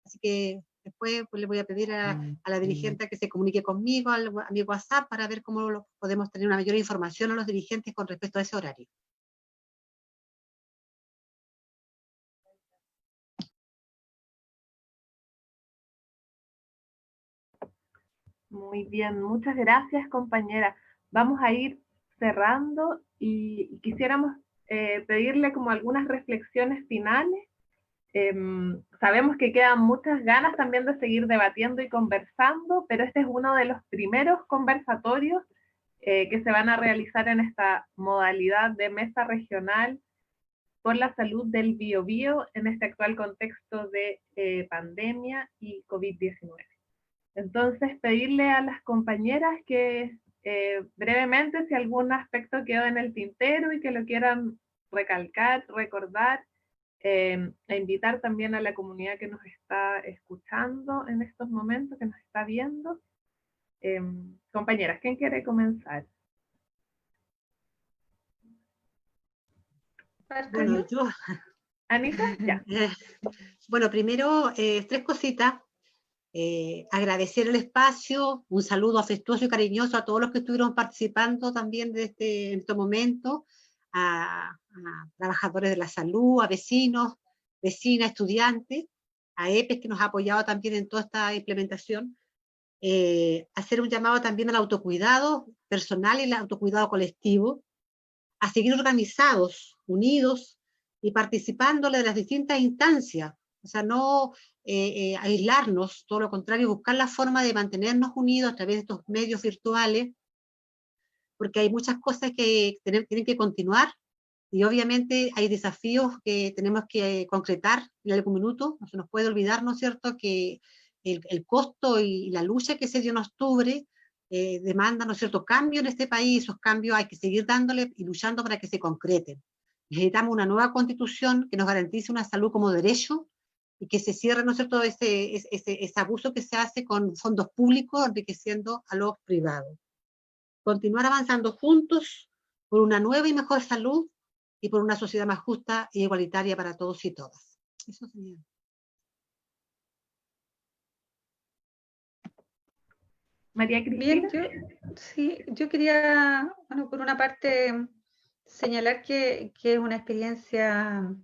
Así que después pues, le voy a pedir a la dirigente que se comunique conmigo, a mi WhatsApp, para ver cómo podemos tener una mayor información a los dirigentes con respecto a ese horario.
Muy bien, muchas gracias, compañera. Vamos a ir cerrando y quisiéramos pedirle como algunas reflexiones finales. Sabemos que quedan muchas ganas también de seguir debatiendo y conversando, pero este es uno de los primeros conversatorios que se van a realizar en esta modalidad de mesa regional por la salud del Biobío en este actual contexto de pandemia y COVID-19. Entonces, pedirle a las compañeras que brevemente, si algún aspecto quedó en el tintero y que lo quieran recalcar, recordar, e invitar también a la comunidad que nos está escuchando en estos momentos, que nos está viendo. Compañeras, ¿quién quiere comenzar?
Bueno, yo,
¿Anita? Ya.
bueno, primero, tres cositas. Agradecer el espacio, un saludo afectuoso y cariñoso a todos los que estuvieron participando también en este momento, a trabajadores de la salud, a vecinos, vecinas, estudiantes, a EPES que nos ha apoyado también en toda esta implementación. Hacer un llamado también al autocuidado personal y el autocuidado colectivo, a seguir organizados, unidos y participando de las distintas instancias. O sea, no aislarnos, todo lo contrario, buscar la forma de mantenernos unidos a través de estos medios virtuales, porque hay muchas cosas que tienen que continuar y obviamente hay desafíos que tenemos que concretar en algún minuto. No se nos puede olvidar, ¿no es cierto?, que el costo y la lucha que se dio en octubre demanda, ¿no es cierto?, cambio en este país. Esos cambios hay que seguir dándole y luchando para que se concreten. Necesitamos una nueva constitución que nos garantice una salud como derecho y que se cierre, ¿no es cierto?, ese abuso que se hace con fondos públicos enriqueciendo a los privados. Continuar avanzando juntos por una nueva y mejor salud y por una sociedad más justa e igualitaria para todos y todas. Eso sería.
María Cristina.
Bien, yo quería, bueno, por una parte, señalar que es una experiencia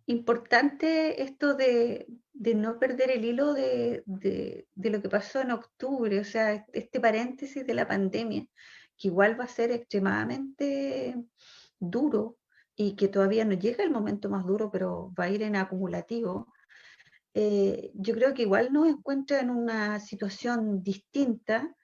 importante esto de no perder el hilo de lo que pasó en octubre, o sea, este paréntesis de la pandemia, que igual va a ser extremadamente duro y que todavía no llega el momento más duro, pero va a ir en acumulativo. Yo creo que igual nos encuentra en una situación distinta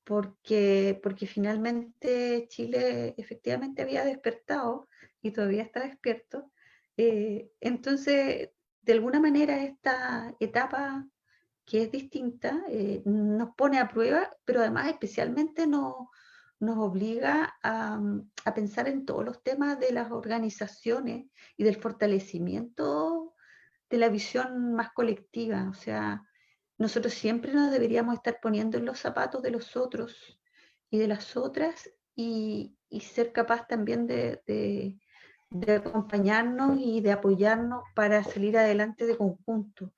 porque finalmente Chile efectivamente había despertado y todavía está despierto. Entonces, de alguna manera esta etapa que es distinta nos pone a prueba, pero además especialmente nos obliga a pensar en todos los temas de las organizaciones y del fortalecimiento de la visión más colectiva. O sea, nosotros siempre nos deberíamos estar poniendo en los zapatos de los otros y de las otras y ser capaz también de acompañarnos y de apoyarnos para salir adelante de conjunto.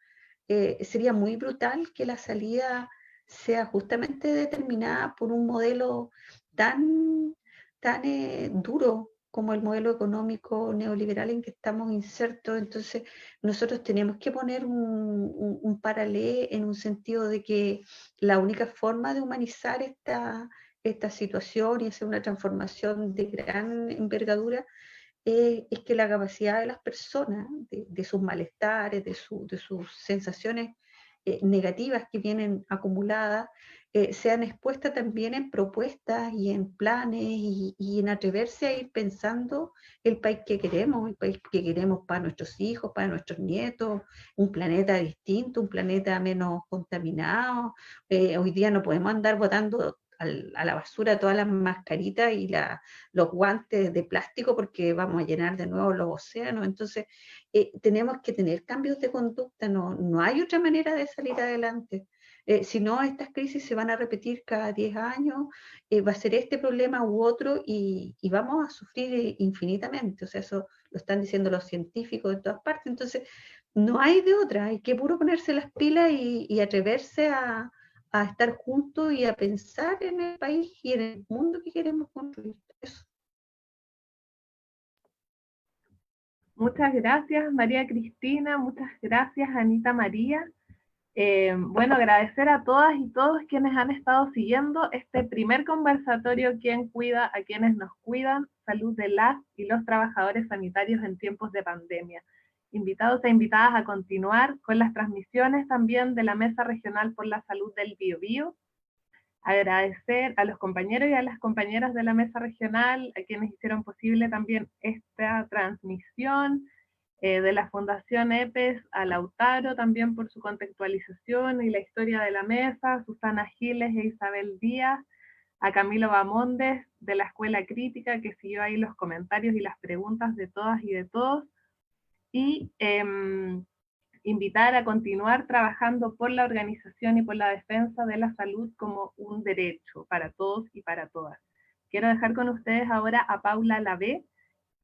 Sería muy brutal que la salida sea justamente determinada por un modelo tan, tan duro como el modelo económico neoliberal en que estamos insertos. Entonces, nosotros tenemos que poner un paralelo en un sentido de que la única forma de humanizar esta situación y hacer una transformación de gran envergadura es que la capacidad de las personas, de sus malestares, de sus sensaciones negativas que vienen acumuladas, sean expuestas también en propuestas y en planes y en atreverse a ir pensando el país que queremos, el país que queremos para nuestros hijos, para nuestros nietos, un planeta distinto, un planeta menos contaminado. Hoy día no podemos andar botando a la basura todas las mascaritas y los guantes de plástico porque vamos a llenar de nuevo los océanos. Entonces, tenemos que tener cambios de conducta, no hay otra manera de salir adelante. Si no, estas crisis se van a repetir cada 10 años, va a ser este problema u otro y vamos a sufrir infinitamente. O sea, eso lo están diciendo los científicos de todas partes. Entonces, no hay de otra, hay que puro ponerse las pilas y atreverse a estar juntos y a pensar en el país y en el mundo que queremos construir. Eso.
Muchas gracias, María Cristina. Muchas gracias, Anita María. Bueno, agradecer a todas y todos quienes han estado siguiendo este primer conversatorio ¿Quién cuida a quienes nos cuidan? Salud de las y los trabajadores sanitarios en tiempos de pandemia. Invitados e invitadas a continuar con las transmisiones también de la Mesa Regional por la Salud del Biobío. Agradecer a los compañeros y a las compañeras de la Mesa Regional, a quienes hicieron posible también esta transmisión, de la Fundación EPES, a Lautaro también por su contextualización y la historia de la mesa, Susana Giles e Isabel Díaz, a Camilo Bamondes de la Escuela Crítica, que siguió ahí los comentarios y las preguntas de todas y de todos, y invitar a continuar trabajando por la organización y por la defensa de la salud como un derecho para todos y para todas. Quiero dejar con ustedes ahora a Paula Lavé,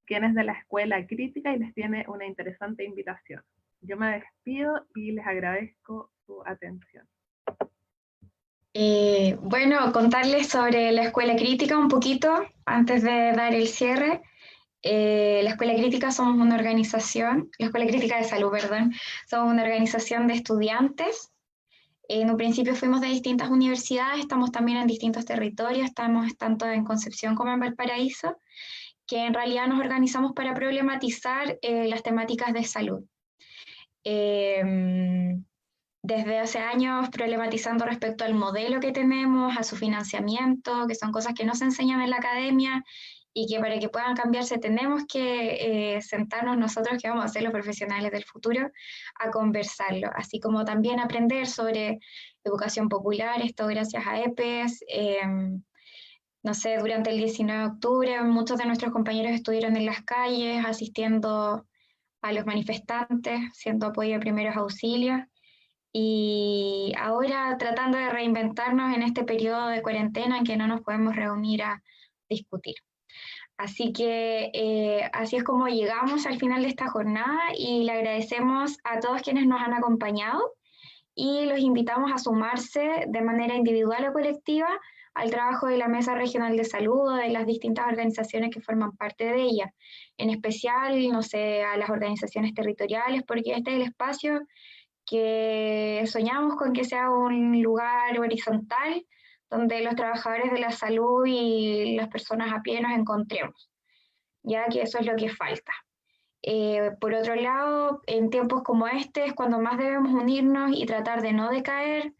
quien es de la Escuela Crítica y les tiene una interesante invitación. Yo me despido y les agradezco su atención.
Bueno, contarles sobre la Escuela Crítica un poquito antes de dar el cierre. La Escuela Crítica somos una organización, la Escuela Crítica de Salud, perdón, somos una organización de estudiantes. En un principio fuimos de distintas universidades, estamos también en distintos territorios, estamos tanto en Concepción como en Valparaíso, que en realidad nos organizamos para problematizar las temáticas de salud. Desde hace años problematizando respecto al modelo que tenemos, a su financiamiento, que son cosas que no se enseñan en la academia y que para que puedan cambiarse tenemos que sentarnos nosotros, que vamos a ser los profesionales del futuro, a conversarlo, así como también aprender sobre educación popular, esto gracias a EPES. No sé, durante el 19 de octubre muchos de nuestros compañeros estuvieron en las calles asistiendo a los manifestantes, siendo apoyo de primeros auxilios. Y ahora tratando de reinventarnos en este periodo de cuarentena en que no nos podemos reunir a discutir. Así que así es como llegamos al final de esta jornada y le agradecemos a todos quienes nos han acompañado y los invitamos a sumarse de manera individual o colectiva al trabajo de la Mesa Regional de Salud o de las distintas organizaciones que forman parte de ella. En especial, no sé, a las organizaciones territoriales, porque este es el espacio que soñamos con que sea un lugar horizontal donde los trabajadores de la salud y las personas a pie nos encontremos, ya que eso es lo que falta. Por otro lado, en tiempos como este es cuando más debemos unirnos y tratar de no decaer,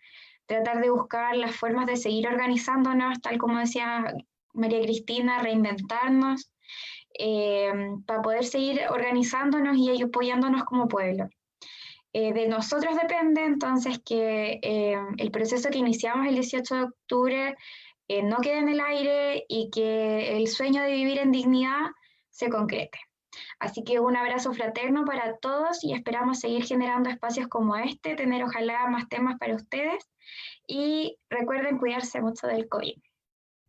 tratar de buscar las formas de seguir organizándonos, tal como decía María Cristina, reinventarnos, para poder seguir organizándonos y apoyándonos como pueblo. De nosotros depende entonces que el proceso que iniciamos el 18 de octubre no quede en el aire y que el sueño de vivir en dignidad se concrete. Así que un abrazo fraterno para todos y esperamos seguir generando espacios como este, tener ojalá más temas para ustedes y recuerden cuidarse mucho del COVID.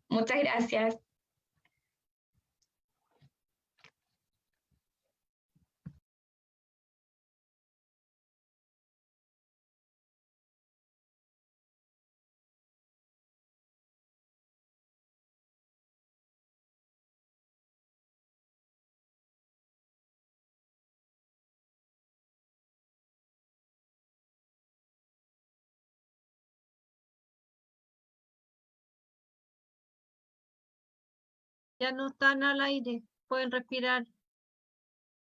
Muchas gracias.
Ya no están al aire, pueden respirar.